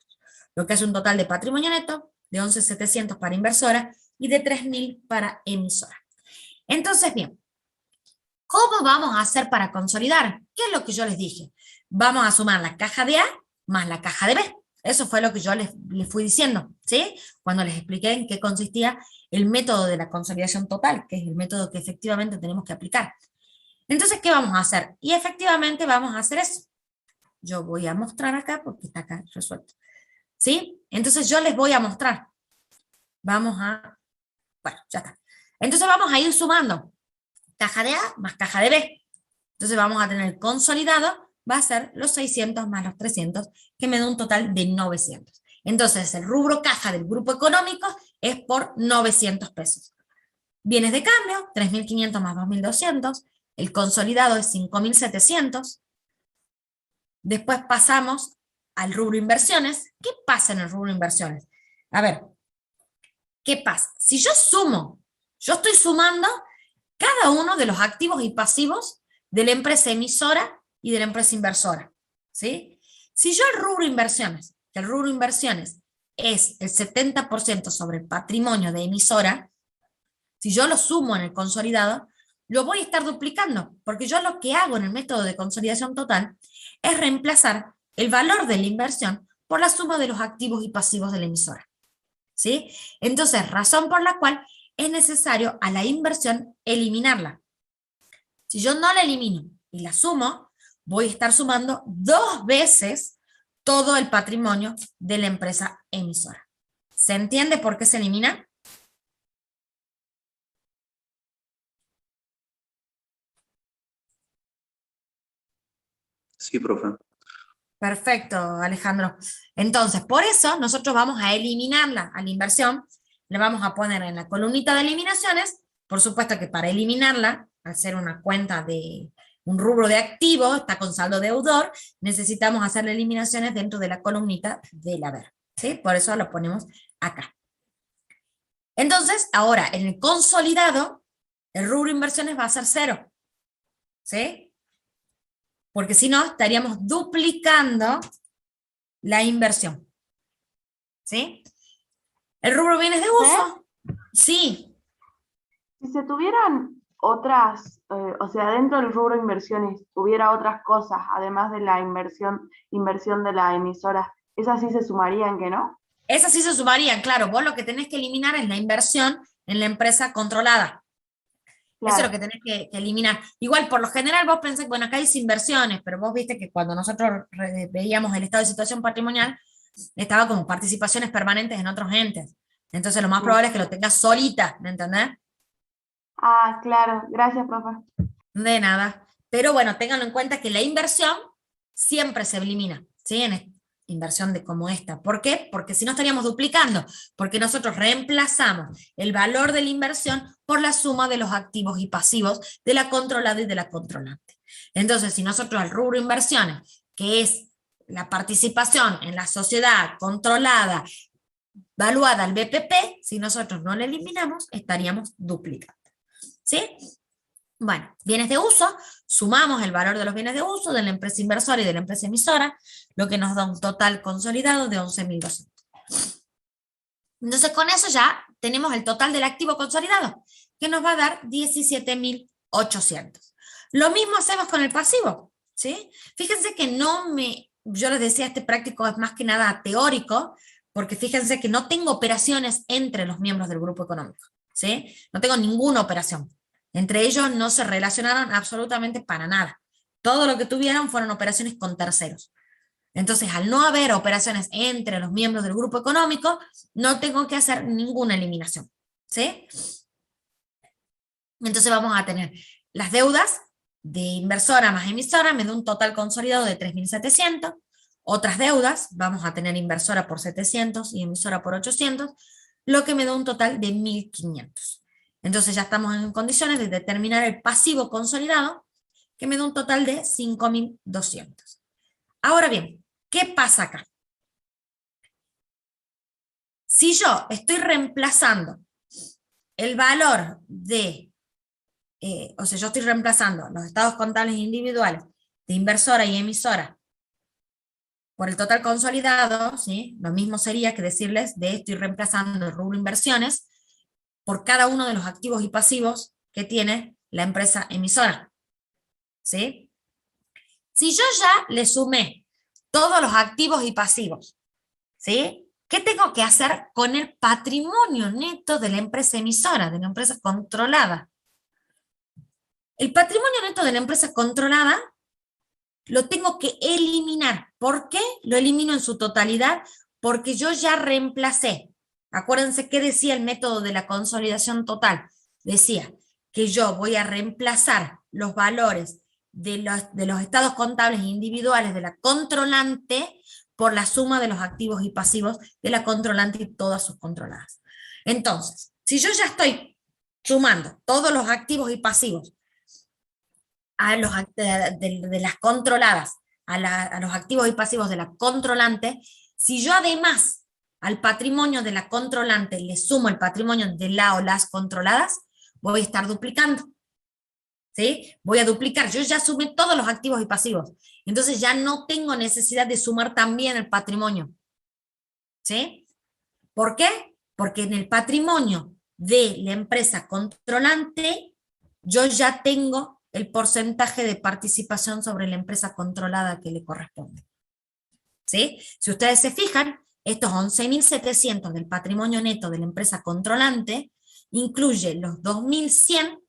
Lo que hace un total de patrimonio neto de 11.700 para inversora y de 3.000 para emisora. Entonces, bien, ¿cómo vamos a hacer para consolidar? ¿Qué es lo que yo les dije? Vamos a sumar la caja de A más la caja de B. Eso fue lo que yo les fui diciendo, ¿sí? Cuando les expliqué en qué consistía el método de la consolidación total, que es el método que efectivamente tenemos que aplicar. Entonces, ¿qué vamos a hacer? Y efectivamente vamos a hacer eso. Yo voy a mostrar acá, porque está acá resuelto, ¿sí? Entonces yo les voy a mostrar. Bueno, ya está. Entonces vamos a ir sumando caja de A más caja de B. Entonces vamos a tener consolidado, va a ser los 600 más los 300, que me da un total de 900. Entonces el rubro caja del grupo económico es por 900 pesos. Bienes de cambio, 3.500 más 2.200. El consolidado es 5.700. Después pasamos al rubro inversiones. ¿Qué pasa en el rubro inversiones? A ver, ¿qué pasa? Si yo sumo, yo estoy sumando cada uno de los activos y pasivos de la empresa emisora y de la empresa inversora, ¿sí? Si yo el rubro inversiones, que el rubro inversiones es el 70% sobre el patrimonio de emisora, si yo lo sumo en el consolidado, lo voy a estar duplicando, porque yo lo que hago en el método de consolidación total es reemplazar el valor de la inversión por la suma de los activos y pasivos de la emisora, ¿sí? Entonces, razón por la cual es necesario a la inversión eliminarla. Si yo no la elimino y la sumo, voy a estar sumando 2 veces todo el patrimonio de la empresa emisora. ¿Se entiende por qué se elimina? Sí, profe. Perfecto, Alejandro. Entonces, por eso nosotros vamos a eliminarla a la inversión, le vamos a poner en la columnita de eliminaciones, por supuesto que para eliminarla, al ser una cuenta de un rubro de activo, está con saldo deudor, necesitamos hacerle eliminaciones dentro de la columnita del haber, ¿sí? Por eso lo ponemos acá. Entonces, ahora, en el consolidado, el rubro inversiones va a ser 0, ¿sí? Porque si no, estaríamos duplicando la inversión, ¿sí? El rubro bienes de uso, sí. Si se tuvieran otras, o sea, dentro del rubro inversiones, hubiera otras cosas, además de la inversión de la emisora, ¿esas sí se sumarían, que no? Esas sí se sumarían, claro. Vos lo que tenés que eliminar es la inversión en la empresa controlada. Claro. Eso es lo que tenés que eliminar. Igual, por lo general, vos pensás, bueno, acá hay inversiones, pero vos viste que cuando nosotros veíamos el estado de situación patrimonial, estaba como participaciones permanentes en otros entes. Entonces, lo más probable es que lo tengas solita, ¿me entendés? Ah, claro. Gracias, profe. De nada. Pero bueno, ténganlo en cuenta que la inversión siempre se elimina, ¿sí? En inversión de como esta. ¿Por qué? Porque si no estaríamos duplicando, porque nosotros reemplazamos el valor de la inversión por la suma de los activos y pasivos de la controlada y de la controlante. Entonces, si nosotros el rubro inversiones, que es la participación en la sociedad controlada, valuada al BPP, si nosotros no la eliminamos, estaríamos duplicando, ¿sí? Bueno, bienes de uso, sumamos el valor de los bienes de uso de la empresa inversora y de la empresa emisora, lo que nos da un total consolidado de 11.200. Entonces, con eso ya tenemos el total del activo consolidado, que nos va a dar 17.800. Lo mismo hacemos con el pasivo, ¿sí? Fíjense que yo les decía, este práctico es más que nada teórico, porque fíjense que no tengo operaciones entre los miembros del grupo económico, ¿sí? No tengo ninguna operación. Entre ellos no se relacionaron absolutamente para nada. Todo lo que tuvieron fueron operaciones con terceros. Entonces, al no haber operaciones entre los miembros del grupo económico, no tengo que hacer ninguna eliminación, ¿sí? Entonces vamos a tener las deudas de inversora más emisora, me da un total consolidado de 3.700. Otras deudas, vamos a tener inversora por 700 y emisora por 800, lo que me da un total de 1.500. Entonces ya estamos en condiciones de determinar el pasivo consolidado, que me da un total de 5.200. Ahora bien, ¿qué pasa acá? Si yo estoy reemplazando el valor de, o sea, yo estoy reemplazando los estados contables individuales de inversora y emisora por el total consolidado, ¿sí? Lo mismo sería que decirles de estoy reemplazando el rubro inversiones por cada uno de los activos y pasivos que tiene la empresa emisora, ¿sí? Si yo ya le sumé todos los activos y pasivos, ¿sí? ¿Qué tengo que hacer con el patrimonio neto de la empresa emisora, de la empresa controlada? El patrimonio neto de la empresa controlada lo tengo que eliminar. ¿Por qué? Lo elimino en su totalidad, porque yo ya reemplacé. Acuérdense qué decía el método de la consolidación total. Decía que yo voy a reemplazar los valores de los estados contables individuales de la controlante por la suma de los activos y pasivos de la controlante y todas sus controladas. Entonces, si yo ya estoy sumando todos los activos y pasivos de las controladas, a los activos y pasivos de la controlante, si yo además al patrimonio de la controlante le sumo el patrimonio de la o las controladas, voy a estar duplicando. ¿Sí? Voy a duplicar, yo ya sumé todos los activos y pasivos, entonces ya no tengo necesidad de sumar también el patrimonio. ¿Sí? ¿Por qué? Porque en el patrimonio de la empresa controlante, yo ya tengo el porcentaje de participación sobre la empresa controlada que le corresponde. ¿Sí? Si ustedes se fijan, estos 11.700 del patrimonio neto de la empresa controlante incluye los 2.100,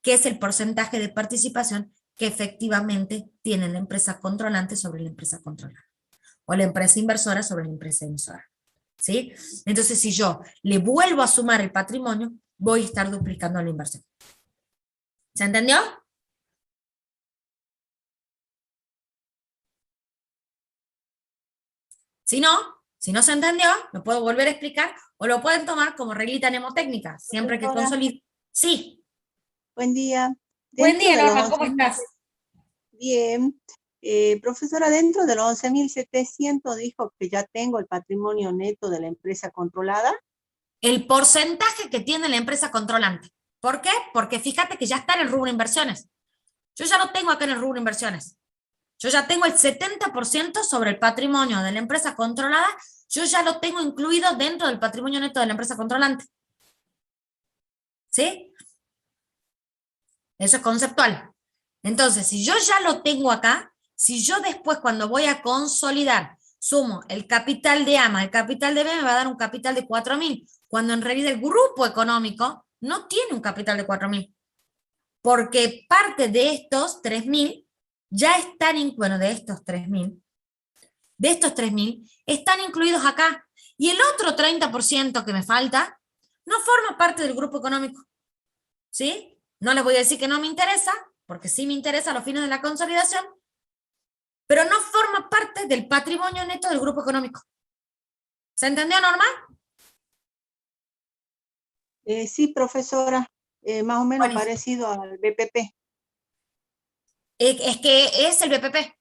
que es el porcentaje de participación que efectivamente tiene la empresa controlante sobre la empresa controlada, o la empresa inversora sobre la empresa emisora. ¿Sí? Entonces, si yo le vuelvo a sumar el patrimonio, voy a estar duplicando la inversión. ¿Se entendió? Si no se entendió, lo puedo volver a explicar o lo pueden tomar como reglita mnemotécnica, siempre que consolide. Sí. Buen día. Buen día, Norma, ¿cómo estás? Bien. Profesora, dentro de los 11.700 dijo que ya tengo el patrimonio neto de la empresa controlada. El porcentaje que tiene la empresa controlante. ¿Por qué? Porque fíjate que ya está en el rubro inversiones. Yo ya lo tengo acá en el rubro inversiones. Yo ya tengo el 70% sobre el patrimonio de la empresa controlada, yo ya lo tengo incluido dentro del patrimonio neto de la empresa controlante. ¿Sí? Eso es conceptual. Entonces, si yo ya lo tengo acá, si yo después cuando voy a consolidar sumo el capital de A más el capital de B, me va a dar un capital de 4.000, cuando en realidad el grupo económico no tiene un capital de 4.000, porque parte de estos 3.000 ya están, bueno, de estos 3.000 están incluidos acá, y el otro 30% que me falta no forma parte del grupo económico. ¿Sí? No les voy a decir que no me interesa, porque sí me interesa a los fines de la consolidación, pero no forma parte del patrimonio neto del grupo económico. ¿Se entendió, Norma? Sí, profesora, más o menos Buenísimo. parecido al BPP. Es que es el BPP.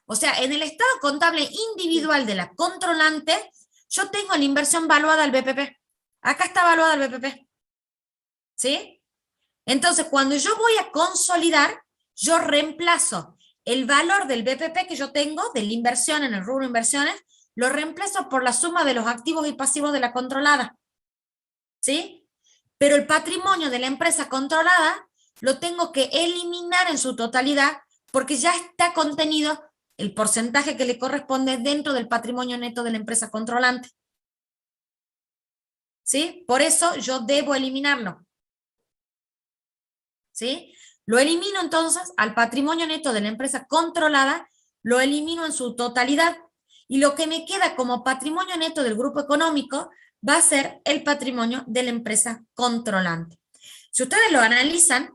O sea, en el estado contable individual de la controlante, yo tengo la inversión valuada al BPP. Acá está valuada al BPP. ¿Sí? Entonces, cuando yo voy a consolidar, yo reemplazo el valor del BPP que yo tengo, de la inversión en el rubro inversiones, lo reemplazo por la suma de los activos y pasivos de la controlada. ¿Sí? Pero el patrimonio de la empresa controlada lo tengo que eliminar en su totalidad porque ya está contenido el porcentaje que le corresponde dentro del patrimonio neto de la empresa controlante. ¿Sí? Por eso yo debo eliminarlo. ¿sí? Lo elimino entonces al patrimonio neto de la empresa controlada, lo elimino en su totalidad, y lo que me queda como patrimonio neto del grupo económico va a ser el patrimonio de la empresa controlante. Si ustedes lo analizan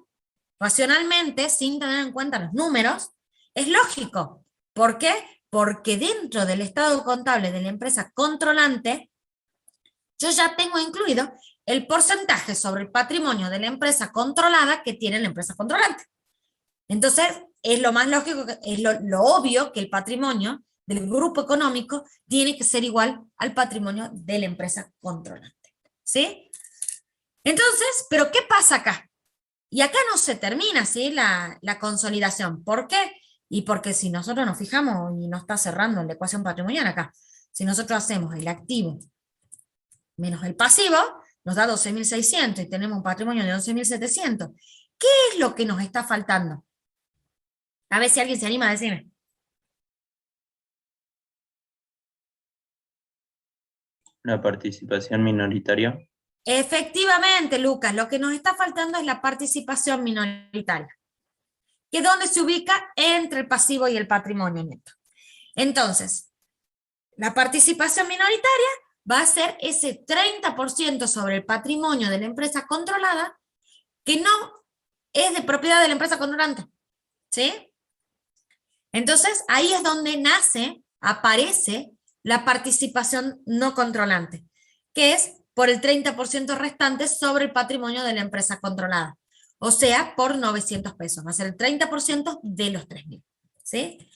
racionalmente, sin tener en cuenta los números, es lógico. ¿Por qué? Porque dentro del estado contable de la empresa controlante, yo ya tengo incluido el porcentaje sobre el patrimonio de la empresa controlada que tiene la empresa controlante. Entonces, es lo más lógico, es lo obvio que el patrimonio del grupo económico tiene que ser igual al patrimonio de la empresa controlante. ¿Sí? Entonces, ¿pero qué pasa acá? Y acá no se termina, ¿sí?, la consolidación. ¿Por qué? Y porque si nosotros nos fijamos, y no está cerrando en la ecuación patrimonial acá, si nosotros hacemos el activo menos el pasivo, nos da 12.600 y tenemos un patrimonio de 11.700. ¿Qué es lo que nos está faltando? A ver si alguien se anima a decirme. La participación minoritaria. Efectivamente, Lucas, lo que nos está faltando es la participación minoritaria, que es donde se ubica entre el pasivo y el patrimonio neto. Entonces, la participación minoritaria va a ser ese 30% sobre el patrimonio de la empresa controlada que no es de propiedad de la empresa controlante. ¿Sí? Entonces, ahí es donde aparece la participación no controlante, que es por el 30% restante sobre el patrimonio de la empresa controlada. O sea, por 900 pesos. Va a ser el 30% de los 3.000. ¿Sí?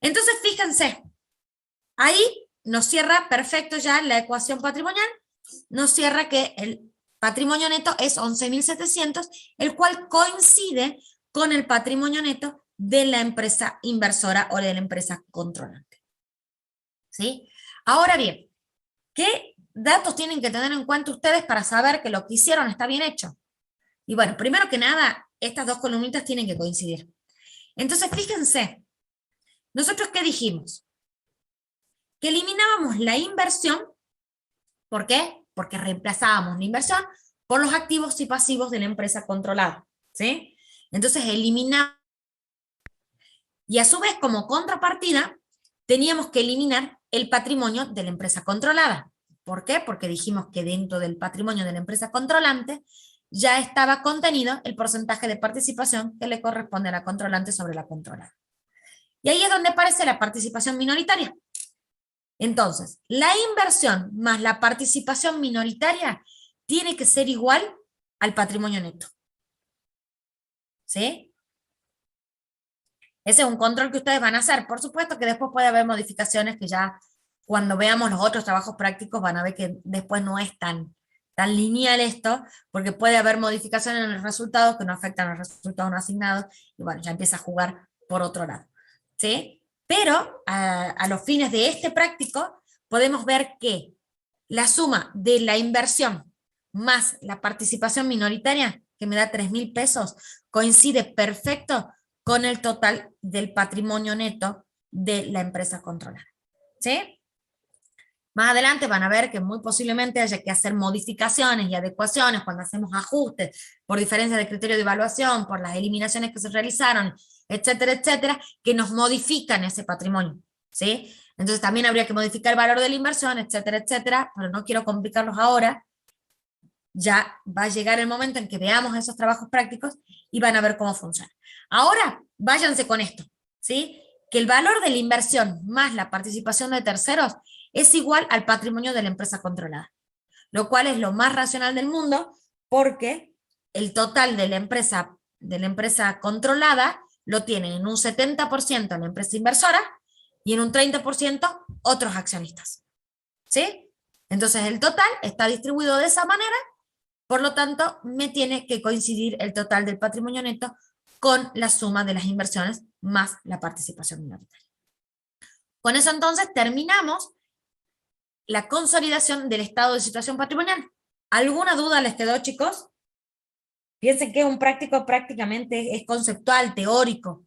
Entonces, fíjense, ahí nos cierra perfecto ya la ecuación patrimonial, nos cierra que el patrimonio neto es 11.700, el cual coincide con el patrimonio neto de la empresa inversora o de la empresa controlante. ¿Sí? Ahora bien, ¿qué datos tienen que tener en cuenta ustedes para saber que lo que hicieron está bien hecho? Y bueno, primero que nada, estas dos columnitas tienen que coincidir. Entonces, fíjense, ¿nosotros qué dijimos? Que eliminábamos la inversión. ¿Por qué? Porque reemplazábamos la inversión por los activos y pasivos de la empresa controlada. ¿Sí? Entonces eliminamos. Y a su vez, como contrapartida, teníamos que eliminar el patrimonio de la empresa controlada. ¿Por qué? Porque dijimos que dentro del patrimonio de la empresa controlante ya estaba contenido el porcentaje de participación que le corresponde a la controlante sobre la controlada. Y ahí es donde aparece la participación minoritaria. Entonces, la inversión más la participación minoritaria tiene que ser igual al patrimonio neto. ¿Sí? Ese es un control que ustedes van a hacer. Por supuesto que después puede haber modificaciones que ya cuando veamos los otros trabajos prácticos van a ver que después no es tan lineal esto, porque puede haber modificaciones en los resultados que no afectan a los resultados no asignados, y bueno, ya empieza a jugar por otro lado. ¿Sí? Pero a los fines de este práctico podemos ver que la suma de la inversión más la participación minoritaria, que me da 3.000 pesos, coincide perfecto con el total del patrimonio neto de la empresa controlada. ¿Sí? Más adelante van a ver que muy posiblemente haya que hacer modificaciones y adecuaciones cuando hacemos ajustes por diferencia de criterio de evaluación, por las eliminaciones que se realizaron, etcétera, etcétera, que nos modifican ese patrimonio. ¿Sí? Entonces también habría que modificar el valor de la inversión, etcétera, etcétera, pero no quiero complicarlos ahora. Ya va a llegar el momento en que veamos esos trabajos prácticos y van a ver cómo funciona. Ahora, váyanse con esto, ¿sí? Que el valor de la inversión más la participación de terceros es igual al patrimonio de la empresa controlada, lo cual es lo más racional del mundo porque el total de la empresa controlada lo tienen en un 70% la empresa inversora y en un 30% otros accionistas. ¿Sí? Entonces el total está distribuido de esa manera, por lo tanto me tiene que coincidir el total del patrimonio neto con la suma de las inversiones más la participación minoritaria. Con eso entonces terminamos la consolidación del estado de situación patrimonial. ¿Alguna duda les quedó, chicos? Piensen que un práctico prácticamente es conceptual, teórico,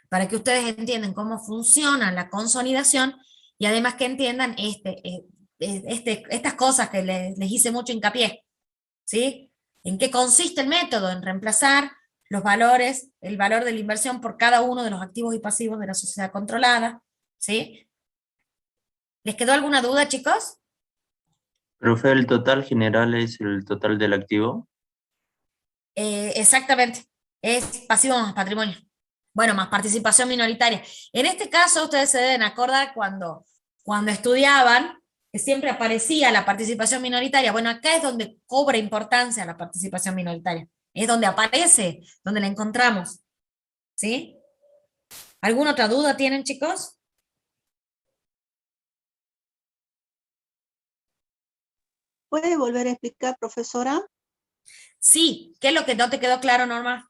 para que ustedes entiendan cómo funciona la consolidación y además que entiendan estas cosas que les hice mucho hincapié. ¿Sí? ¿En qué consiste el método? En reemplazar los valores, el valor de la inversión por cada uno de los activos y pasivos de la sociedad controlada, ¿sí? ¿Les quedó alguna duda, chicos? Profe, ¿el total general es el total del activo? Exactamente, es pasivo más patrimonio. Bueno, más participación minoritaria. En este caso, ustedes se deben acordar cuando estudiaban, que siempre aparecía la participación minoritaria. Bueno, acá es donde cobra importancia la participación minoritaria. Es donde aparece, donde la encontramos. ¿Sí? ¿Alguna otra duda tienen, chicos? ¿Puede volver a explicar, profesora? Sí, ¿qué es lo que no te quedó claro, Norma?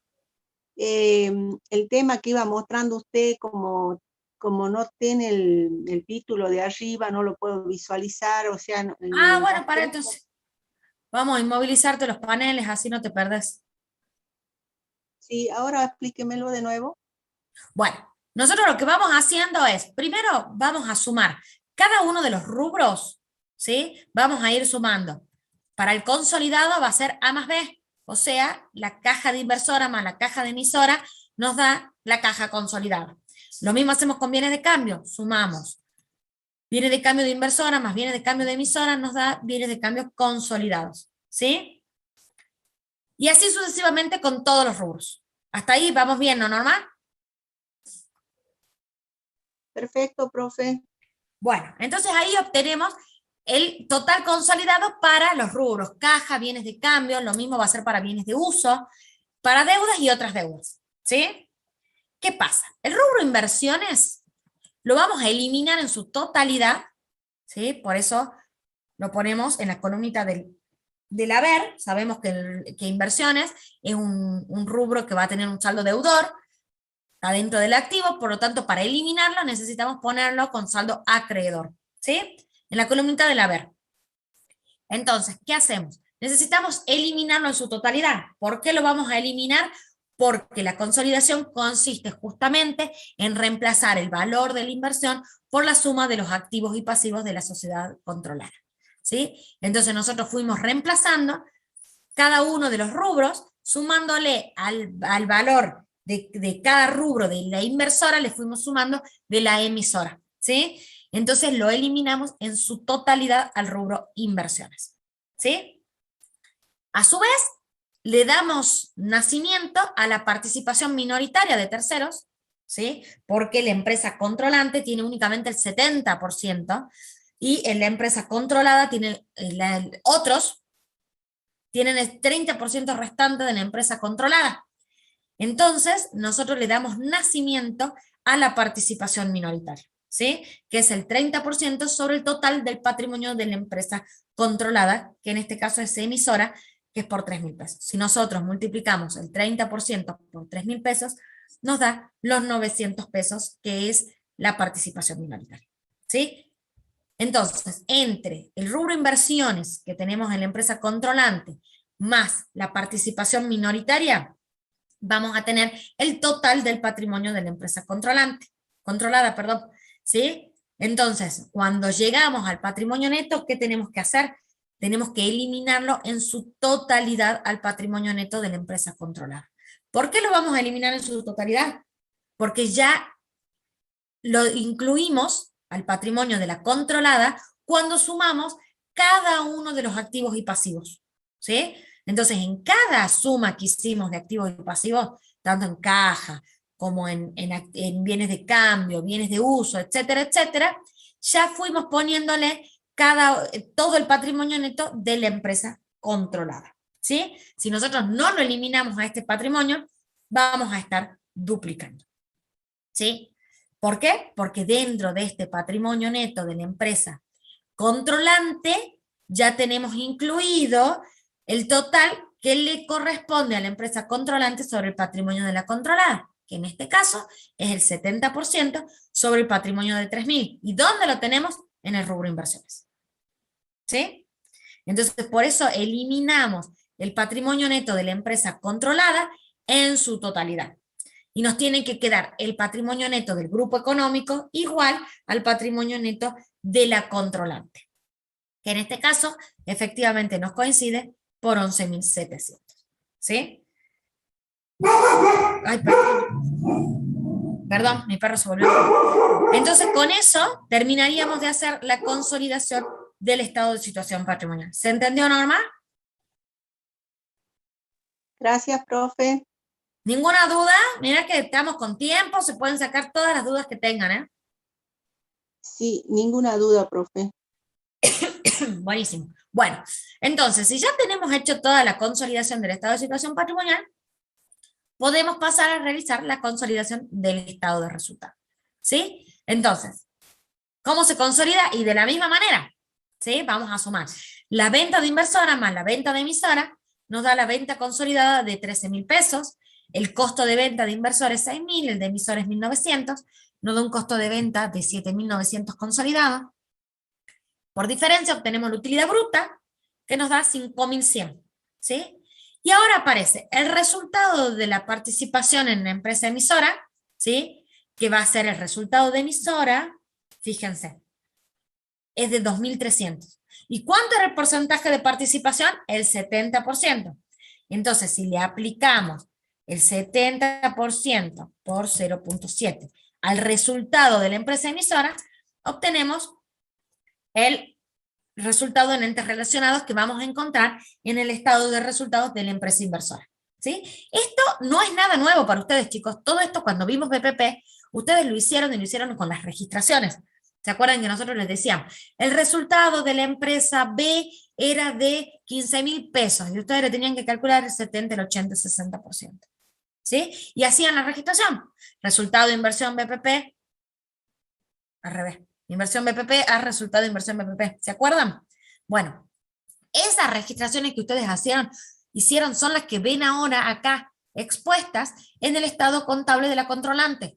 El tema que iba mostrando usted, como no tiene el título de arriba, no lo puedo visualizar, o sea, Bueno, para entonces. Vamos a inmovilizarte los paneles, así no te perdés. Sí, ahora explíquemelo de nuevo. Bueno, nosotros lo que vamos haciendo es, primero vamos a sumar cada uno de los rubros, ¿sí? Vamos a ir sumando. Para el consolidado va a ser A más B, o sea, la caja de inversora más la caja de emisora nos da la caja consolidada. Lo mismo hacemos con bienes de cambio, sumamos. Bienes de cambio de inversora más bienes de cambio de emisora nos da bienes de cambio consolidados, ¿sí? Y así sucesivamente con todos los rubros. Hasta ahí vamos bien, ¿no, Norma? Perfecto, profe. Bueno, entonces ahí obtenemos el total consolidado para los rubros. Caja, bienes de cambio, lo mismo va a ser para bienes de uso, para deudas y otras deudas, ¿sí? ¿Qué pasa? El rubro inversiones lo vamos a eliminar en su totalidad, ¿sí? Por eso lo ponemos en la columnita del haber. Sabemos que inversiones es un rubro que va a tener un saldo deudor, está dentro del activo, por lo tanto, para eliminarlo necesitamos ponerlo con saldo acreedor, ¿sí? En la columnita del haber. Entonces, ¿qué hacemos? Necesitamos eliminarlo en su totalidad. ¿Por qué lo vamos a eliminar? Porque la consolidación consiste justamente en reemplazar el valor de la inversión por la suma de los activos y pasivos de la sociedad controlada, ¿sí? Entonces nosotros fuimos reemplazando cada uno de los rubros, sumándole al valor de cada rubro de la inversora, le fuimos sumando de la emisora, ¿sí? Entonces lo eliminamos en su totalidad al rubro inversiones, ¿sí? A su vez, le damos nacimiento a la participación minoritaria de terceros, ¿sí? Porque la empresa controlante tiene únicamente el 70% y la empresa controlada tiene otros, tienen el 30% restante de la empresa controlada. Entonces, nosotros le damos nacimiento a la participación minoritaria, ¿sí? Que es el 30% sobre el total del patrimonio de la empresa controlada, que en este caso es emisora, que es por 3.000 pesos. Si nosotros multiplicamos el 30% por 3.000 pesos, nos da los 900 pesos, que es la participación minoritaria, ¿sí? Entonces, entre el rubro inversiones que tenemos en la empresa controlante más la participación minoritaria, vamos a tener el total del patrimonio de la empresa controlada, ¿sí? Entonces, cuando llegamos al patrimonio neto, ¿qué tenemos que hacer? Tenemos que eliminarlo en su totalidad al patrimonio neto de la empresa controlada. ¿Por qué lo vamos a eliminar en su totalidad? Porque ya lo incluimos al patrimonio de la controlada cuando sumamos cada uno de los activos y pasivos, ¿sí? Entonces, en cada suma que hicimos de activos y pasivos, tanto en caja como en bienes de cambio, bienes de uso, etcétera, etcétera, ya fuimos poniéndole todo el patrimonio neto de la empresa controlada, ¿sí? Si nosotros no lo eliminamos a este patrimonio, vamos a estar duplicando, ¿sí? ¿Por qué? Porque dentro de este patrimonio neto de la empresa controlante ya tenemos incluido el total que le corresponde a la empresa controlante sobre el patrimonio de la controlada, que en este caso es el 70% sobre el patrimonio de 3.000. ¿Y dónde lo tenemos? En el rubro inversiones, ¿sí? Entonces, por eso eliminamos el patrimonio neto de la empresa controlada en su totalidad. Y nos tiene que quedar el patrimonio neto del grupo económico igual al patrimonio neto de la controlante, que en este caso efectivamente nos coincide por 11.700, ¿sí? Ay, perdón. Perdón, mi perro se volvió. Entonces, con eso terminaríamos de hacer la consolidación del estado de situación patrimonial. ¿Se entendió, Norma? Gracias, profe. ¿Ninguna duda? Mira que estamos con tiempo, se pueden sacar todas las dudas que tengan, ¿eh? Sí, ninguna duda, profe. Buenísimo. Bueno, entonces, si ya tenemos hecho toda la consolidación del estado de situación patrimonial, podemos pasar a realizar la consolidación del estado de resultado. ¿Sí? Entonces, ¿cómo se consolida? Y de la misma manera, ¿sí? Vamos a sumar la venta de inversora más la venta de emisora, nos da la venta consolidada de 13.000 pesos, el costo de venta de inversor es 6.000, el de emisor es 1.900, nos da un costo de venta de 7.900 consolidado. Por diferencia obtenemos la utilidad bruta, que nos da 5.100, ¿sí? Y ahora aparece el resultado de la participación en la empresa emisora, ¿sí? Que va a ser el resultado de emisora, fíjense, es de 2.300. ¿Y cuánto era el porcentaje de participación? El 70%. Entonces, si le aplicamos el 70% por 0.7 al resultado de la empresa emisora, obtenemos el resultado en entes relacionados que vamos a encontrar en el estado de resultados de la empresa inversora. ¿Sí? Esto no es nada nuevo para ustedes, chicos. Todo esto cuando vimos BPP, ustedes lo hicieron y lo hicieron con las registraciones. ¿Se acuerdan que nosotros les decíamos? El resultado de la empresa B era de 15.000 pesos y ustedes le tenían que calcular el 70, el 80, el 60%. ¿Sí? Y hacían la registración. Resultado de inversión BPP, al revés. Inversión BPP a resultado de inversión BPP. ¿Se acuerdan? Bueno, esas registraciones que ustedes hicieron son las que ven ahora acá expuestas en el estado contable de la controlante.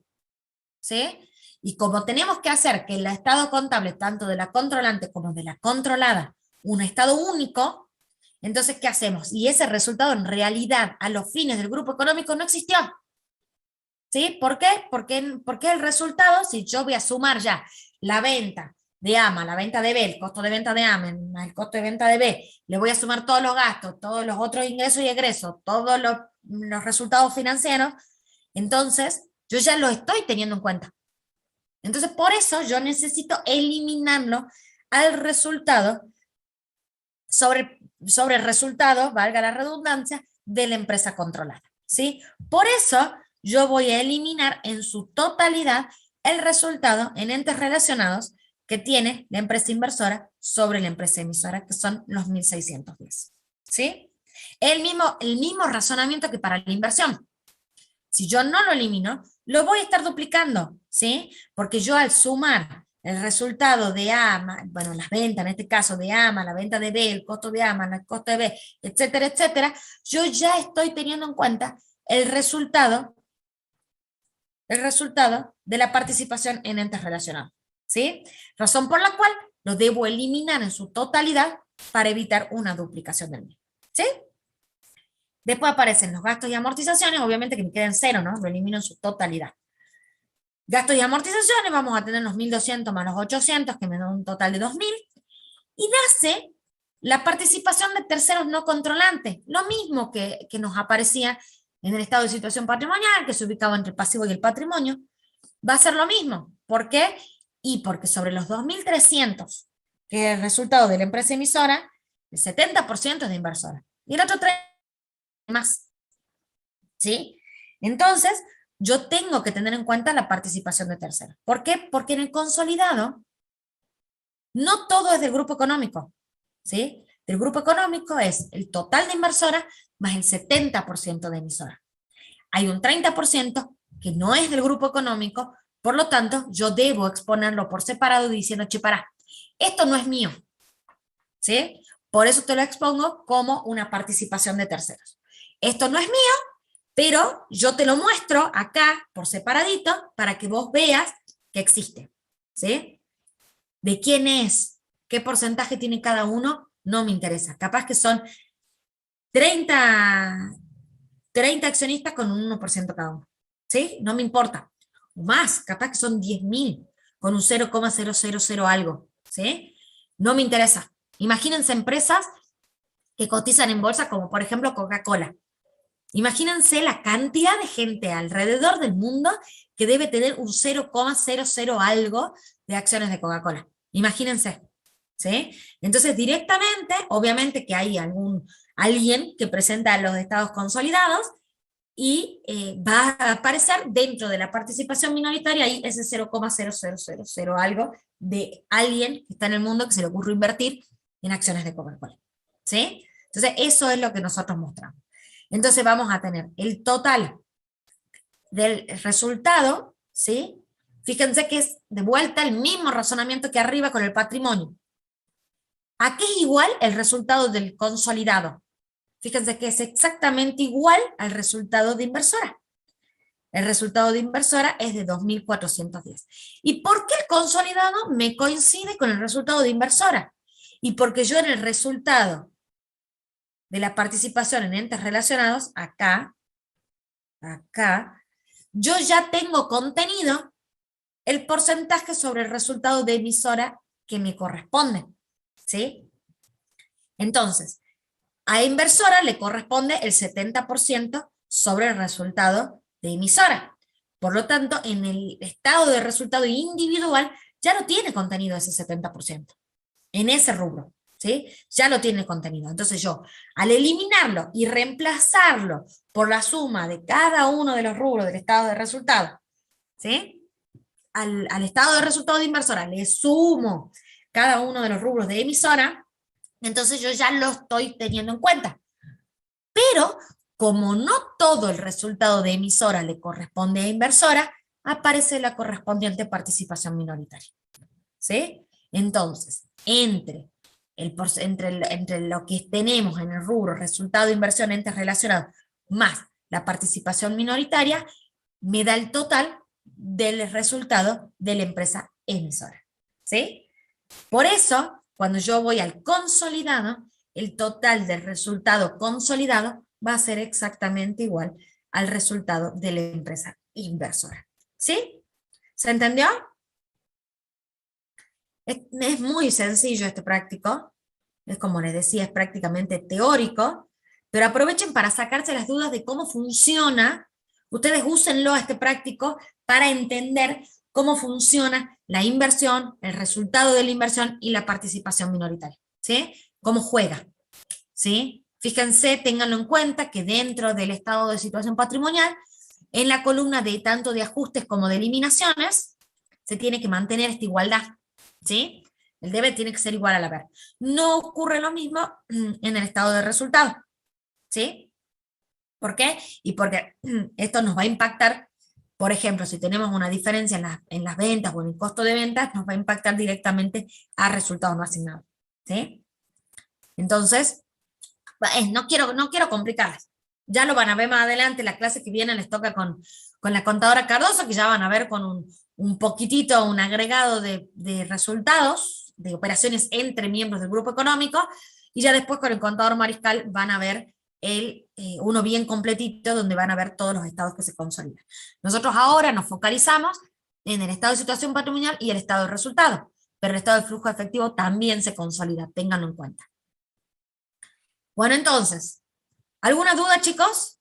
¿Sí? Y como tenemos que hacer que el estado contable, tanto de la controlante como de la controlada, un estado único, entonces, ¿qué hacemos? Y ese resultado en realidad, a los fines del grupo económico, no existió. ¿Sí? ¿Por qué? Porque el resultado, si yo voy a sumar ya la venta de AMA, la venta de B, el costo de venta de AMA, el costo de venta de B, le voy a sumar todos los gastos, todos los otros ingresos y egresos, todos los resultados financieros, entonces yo ya lo estoy teniendo en cuenta. Entonces, por eso yo necesito eliminarlo al resultado sobre el resultado, valga la redundancia, de la empresa controlada. ¿Sí? Por eso yo voy a eliminar en su totalidad el resultado en entes relacionados que tiene la empresa inversora sobre la empresa emisora, que son los 1.610. ¿Sí? El mismo razonamiento que para la inversión. Si yo no lo elimino, lo voy a estar duplicando, ¿sí? Porque yo al sumar el resultado de AMA, bueno, las ventas, en este caso de AMA, la venta de B, el costo de AMA, el costo de B, etcétera, etcétera, yo ya estoy teniendo en cuenta el resultado de la participación en entes relacionados, ¿sí? Razón por la cual lo debo eliminar en su totalidad para evitar una duplicación del mismo, ¿sí? Después aparecen los gastos y amortizaciones, obviamente que me queden cero, ¿no? Lo elimino en su totalidad. Gastos y amortizaciones, vamos a tener los 1.200 más los 800, que me dan un total de 2.000. Y nace la participación de terceros no controlantes, lo mismo que nos aparecía en el estado de situación patrimonial, que se ubicaba entre el pasivo y el patrimonio. Va a ser lo mismo. ¿Por qué? Y porque sobre los 2.300, que es el resultado de la empresa emisora, el 70% es de inversora. Y el otro 30% más. ¿Sí? Entonces, yo tengo que tener en cuenta la participación de terceros. ¿Por qué? Porque en el consolidado no todo es del grupo económico, ¿sí? Del grupo económico es el total de inversora más el 70% de emisora. Hay un 30% que no es del grupo económico, por lo tanto, yo debo exponerlo por separado diciendo, che, pará, esto no es mío, ¿sí? Por eso te lo expongo como una participación de terceros. Esto no es mío, pero yo te lo muestro acá por separadito para que vos veas que existe, ¿sí? ¿De quién es? ¿Qué porcentaje tiene cada uno? No me interesa. Capaz que son 30 accionistas con un 1% cada uno, ¿sí? No me importa. O más, capaz que son 10.000 con un 0,000 algo, ¿sí? No me interesa. Imagínense empresas que cotizan en bolsa como por ejemplo Coca-Cola. Imagínense la cantidad de gente alrededor del mundo que debe tener un 0,00 algo de acciones de Coca-Cola. Imagínense. ¿Sí? Entonces, directamente, obviamente que hay alguien que presenta los estados consolidados y va a aparecer dentro de la participación minoritaria ahí ese 0,0000 algo de alguien que está en el mundo que se le ocurrió invertir en acciones de Coca-Cola. ¿Sí? Entonces, eso es lo que nosotros mostramos. Entonces, vamos a tener el total del resultado, ¿sí? Fíjense que es de vuelta el mismo razonamiento que arriba con el patrimonio. ¿A qué es igual el resultado del consolidado? Fíjense que es exactamente igual al resultado de inversora. El resultado de inversora es de 2.410. ¿Y por qué el consolidado me coincide con el resultado de inversora? Y porque yo en el resultado de la participación en entes relacionados, acá, yo ya tengo contenido el porcentaje sobre el resultado de emisora que me corresponde. ¿Sí? Entonces, a inversora le corresponde el 70% sobre el resultado de emisora. Por lo tanto, en el estado de resultado individual ya no tiene contenido ese 70%. En ese rubro, ¿sí? Ya lo tiene contenido. Entonces yo, al eliminarlo y reemplazarlo por la suma de cada uno de los rubros del estado de resultado, ¿sí? Al estado de resultado de inversora le sumo cada uno de los rubros de emisora, entonces yo ya lo estoy teniendo en cuenta. Pero, como no todo el resultado de emisora le corresponde a inversora, aparece la correspondiente participación minoritaria. ¿Sí? Entonces, entre lo que tenemos en el rubro resultado de inversión entes relacionados más la participación minoritaria, me da el total del resultado de la empresa emisora. ¿Sí? Por eso, cuando yo voy al consolidado, el total del resultado consolidado va a ser exactamente igual al resultado de la empresa inversora. ¿Sí? ¿Se entendió? Es muy sencillo este práctico. Es como les decía, es prácticamente teórico, pero aprovechen para sacarse las dudas de cómo funciona. Ustedes úsenlo este práctico para entender cómo funciona la inversión, el resultado de la inversión y la participación minoritaria, ¿sí? Cómo juega, ¿sí? Fíjense, ténganlo en cuenta que dentro del estado de situación patrimonial, en la columna de tanto de ajustes como de eliminaciones, se tiene que mantener esta igualdad, ¿sí? El debe tiene que ser igual al haber. No ocurre lo mismo en el estado de resultado, ¿sí? ¿Por qué? Y porque esto nos va a impactar. Por ejemplo, si tenemos una diferencia en las ventas o en el costo de ventas, nos va a impactar directamente a resultados no asignados. ¿Sí? Entonces, no quiero complicarlas. Ya lo van a ver más adelante, la clase que viene les toca con la contadora Cardoso, que ya van a ver con un poquitito, un agregado de resultados, de operaciones entre miembros del grupo económico, y ya después con el contador Mariscal van a ver uno bien completito donde van a ver todos los estados que se consolidan. Nosotros ahora nos focalizamos en el estado de situación patrimonial y el estado de resultado, pero el estado de flujo efectivo también se consolida, ténganlo en cuenta. Bueno, entonces, ¿alguna duda, chicos?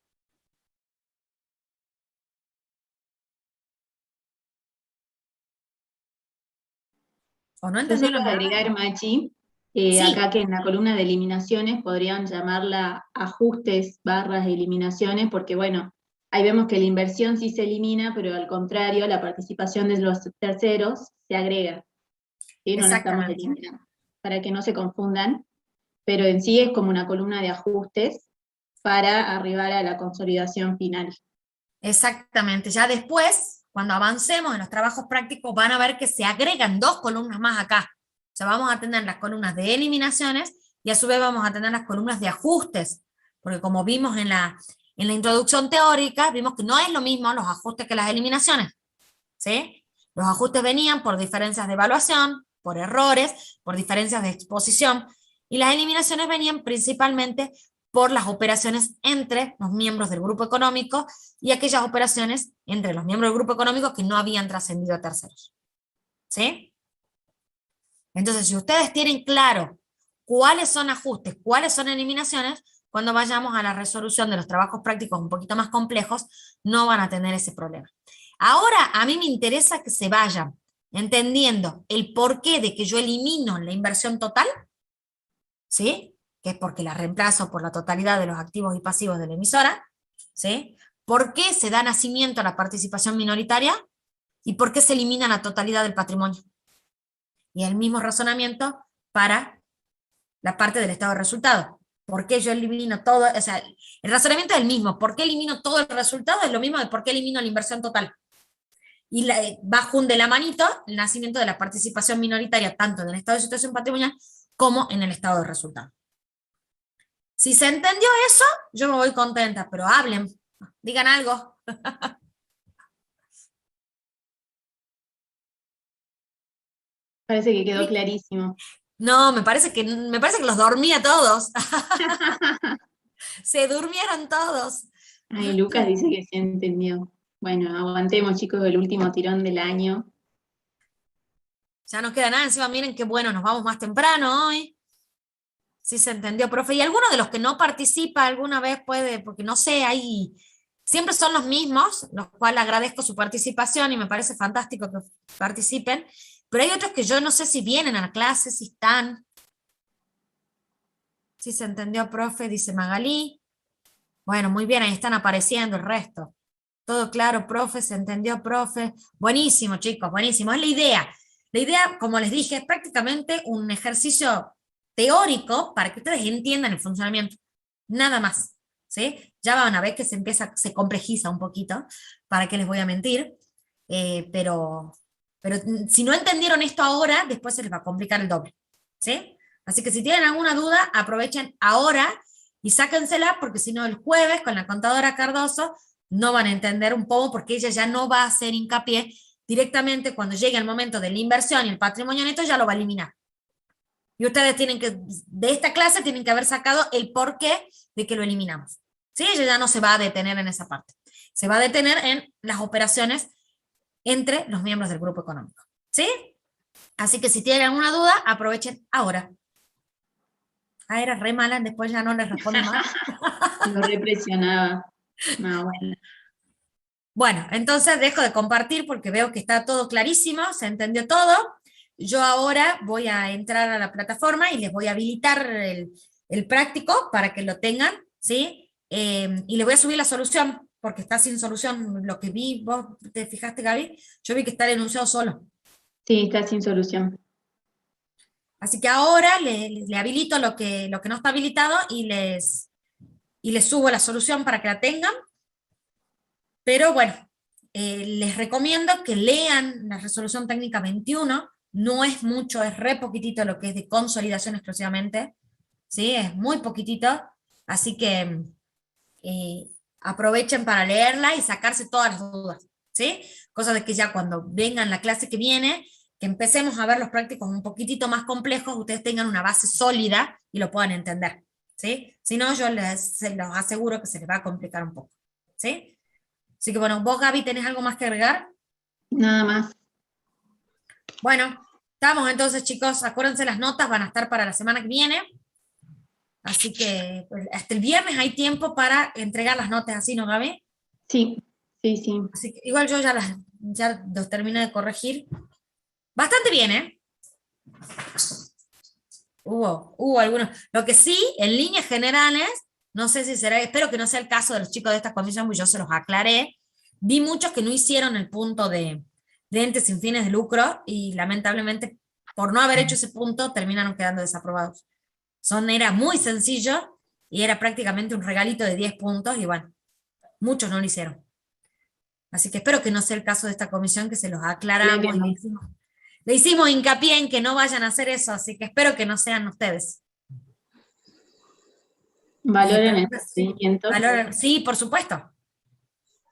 ¿O no Yo entendieron solo nada? agregar, Machi, Sí. acá que en la columna de eliminaciones podrían llamarla ajustes, barras de eliminaciones, porque bueno, ahí vemos que la inversión sí se elimina, pero al contrario, la participación de los terceros se agrega. ¿Sí? No la estamos Exactamente. eliminando, para que no se confundan, pero en sí es como una columna de ajustes para arribar a la consolidación final. Exactamente. Ya después, cuando avancemos en los trabajos prácticos, van a ver que se agregan dos columnas más acá. O sea, vamos a tener las columnas de eliminaciones y a su vez vamos a tener las columnas de ajustes, porque como vimos en la introducción teórica, vimos que no es lo mismo los ajustes que las eliminaciones, ¿sí? Los ajustes venían por diferencias de evaluación, por errores, por diferencias de exposición, y las eliminaciones venían principalmente por las operaciones entre los miembros del grupo económico y aquellas operaciones entre los miembros del grupo económico que no habían trascendido a terceros. ¿Sí? Entonces, si ustedes tienen claro cuáles son ajustes, cuáles son eliminaciones, cuando vayamos a la resolución de los trabajos prácticos un poquito más complejos, no van a tener ese problema. Ahora a mí me interesa que se vayan entendiendo el porqué de que yo elimino la inversión total, ¿sí? Que es porque la reemplazo por la totalidad de los activos y pasivos de la emisora, ¿sí? ¿Por qué se da nacimiento a la participación minoritaria? ¿Y por qué se elimina la totalidad del patrimonio? Y el mismo razonamiento para la parte del estado de resultado. ¿Por qué yo elimino todo? O sea, el razonamiento es el mismo. ¿Por qué elimino todo el resultado? Es lo mismo de por qué elimino la inversión total. Y va junto de la manito el nacimiento de la participación minoritaria, tanto en el estado de situación patrimonial como en el estado de resultado. Si se entendió eso, yo me voy contenta, pero hablen, digan algo. Parece que quedó clarísimo. No, me parece que los dormí a todos. Se durmieron todos. Ay, Lucas dice que se entendió. Bueno, aguantemos, chicos, el último tirón del año. Ya no queda nada, encima miren qué bueno, nos vamos más temprano hoy. Sí se entendió, profe. Y alguno de los que no participa alguna vez puede, porque no sé, ahí siempre son los mismos, los cuales agradezco su participación y me parece fantástico que participen, pero hay otros que yo no sé si vienen a la clase, si están. Sí se entendió, profe, dice Magalí. Bueno, muy bien, ahí están apareciendo el resto. Todo claro, profe, se entendió, profe. Buenísimo, chicos, buenísimo. Es la idea. La idea, como les dije, es prácticamente un ejercicio teórico para que ustedes entiendan el funcionamiento. Nada más, ¿sí? Ya van a ver que se complejiza un poquito, para qué les voy a mentir, pero si no entendieron esto ahora, después se les va a complicar el doble, ¿sí? Así que si tienen alguna duda, aprovechen ahora y sáquensela, porque si no el jueves con la contadora Cardoso no van a entender un poco, porque ella ya no va a hacer hincapié directamente cuando llegue el momento de la inversión y el patrimonio neto, ya lo va a eliminar. Y ustedes tienen que, de esta clase, tienen que haber sacado el porqué de que lo eliminamos. ¿Sí? Ella ya no se va a detener en esa parte. Se va a detener en las operaciones entre los miembros del grupo económico. ¿Sí? Así que si tienen alguna duda, aprovechen ahora. Ah, era re mala, después ya no les respondo más. Lo represionaba. No, bueno. Bueno, entonces dejo de compartir porque veo que está todo clarísimo, se entendió todo. Yo ahora voy a entrar a la plataforma y les voy a habilitar el práctico para que lo tengan, ¿sí? Y les voy a subir la solución, porque está sin solución. Lo que vi, vos te fijaste, Gaby, yo vi que está el enunciado solo. Sí, está sin solución. Así que ahora le habilito lo que no está habilitado y les subo la solución para que la tengan. Pero bueno, les recomiendo que lean la resolución técnica 21, no es mucho, es re poquitito lo que es de consolidación exclusivamente, ¿sí? Es muy poquitito, así que aprovechen para leerla y sacarse todas las dudas, ¿sí? Cosa de que ya cuando vengan la clase que viene, que empecemos a ver los prácticos un poquitito más complejos, ustedes tengan una base sólida y lo puedan entender, ¿sí? Si no, yo se los aseguro que se les va a complicar un poco, ¿sí? Así que bueno, vos, Gaby, ¿tenés algo más que agregar? Nada más. Bueno, estamos entonces, chicos, acuérdense, las notas van a estar para la semana que viene, así que pues, hasta el viernes hay tiempo para entregar las notas, ¿así, no, Gaby? Sí, sí, sí. Así que igual yo ya los terminé de corregir. Bastante bien, ¿eh? Hubo algunos. Lo que sí, en líneas generales, no sé si será, espero que no sea el caso de los chicos de esta comisión, porque yo se los aclaré. Vi muchos que no hicieron el punto de entes sin fines de lucro y lamentablemente por no haber hecho ese punto terminaron quedando desaprobados. Era muy sencillo y era prácticamente un regalito de 10 puntos y bueno, muchos no lo hicieron. Así que espero que no sea el caso de esta comisión, que se los aclaramos y le hicimos hincapié en que no vayan a hacer eso, así que espero que no sean ustedes. ¿Valoran el procedimiento? Sí, por supuesto.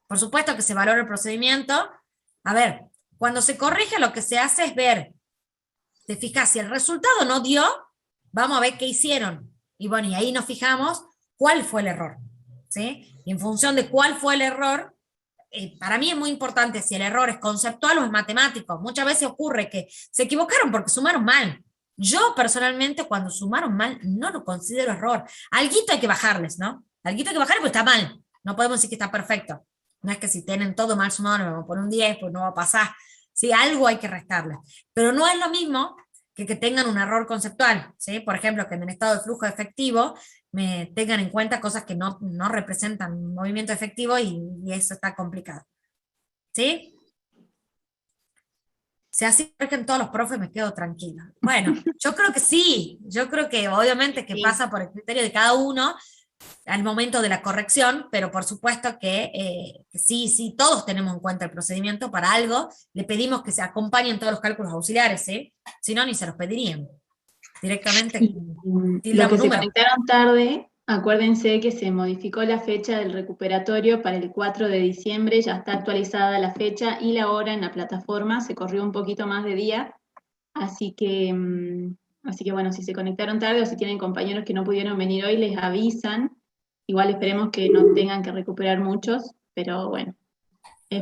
Por supuesto que se valora el procedimiento. A ver, cuando se corrige lo que se hace es ver, te fijas, si el resultado no dio, vamos a ver qué hicieron. Y bueno, y ahí nos fijamos cuál fue el error, ¿sí? Y en función de cuál fue el error, para mí es muy importante si el error es conceptual o es matemático. Muchas veces ocurre que se equivocaron porque sumaron mal. Yo personalmente cuando sumaron mal no lo considero error. Alguito hay que bajarles, ¿no? Alguito hay que bajarles porque está mal. No podemos decir que está perfecto. No es que si tienen todo mal sumado, no vamos a poner un 10, pues no va a pasar. Sí, algo hay que restarles. Pero no es lo mismo que tengan un error conceptual, ¿sí? Por ejemplo, que en el estado de flujo efectivo me tengan en cuenta cosas que no representan movimiento efectivo y eso está complicado. ¿Sí? Si así corrigen todos los profes, me quedo tranquila. Bueno, yo creo que sí, yo creo que obviamente que pasa por el criterio de cada uno al momento de la corrección, pero por supuesto que sí, todos tenemos en cuenta el procedimiento para algo, le pedimos que se acompañen todos los cálculos auxiliares, ¿sí? Si no, ni se los pedirían. Directamente. Lo que se conectaron tarde, acuérdense que se modificó la fecha del recuperatorio para el 4 de diciembre, ya está actualizada la fecha y la hora en la plataforma, se corrió un poquito más de día, así que bueno, si se conectaron tarde o si tienen compañeros que no pudieron venir hoy, les avisan. Igual esperemos que no tengan que recuperar muchos, pero bueno,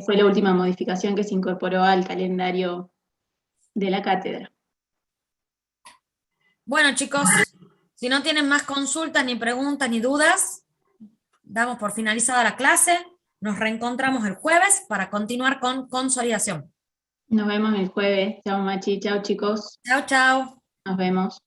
fue la última modificación que se incorporó al calendario de la cátedra. Bueno, chicos, si no tienen más consultas, ni preguntas, ni dudas, damos por finalizada la clase. Nos reencontramos el jueves para continuar con consolidación. Nos vemos el jueves. Chao, Machi. Chao, chicos. Chao, chao. Nos vemos.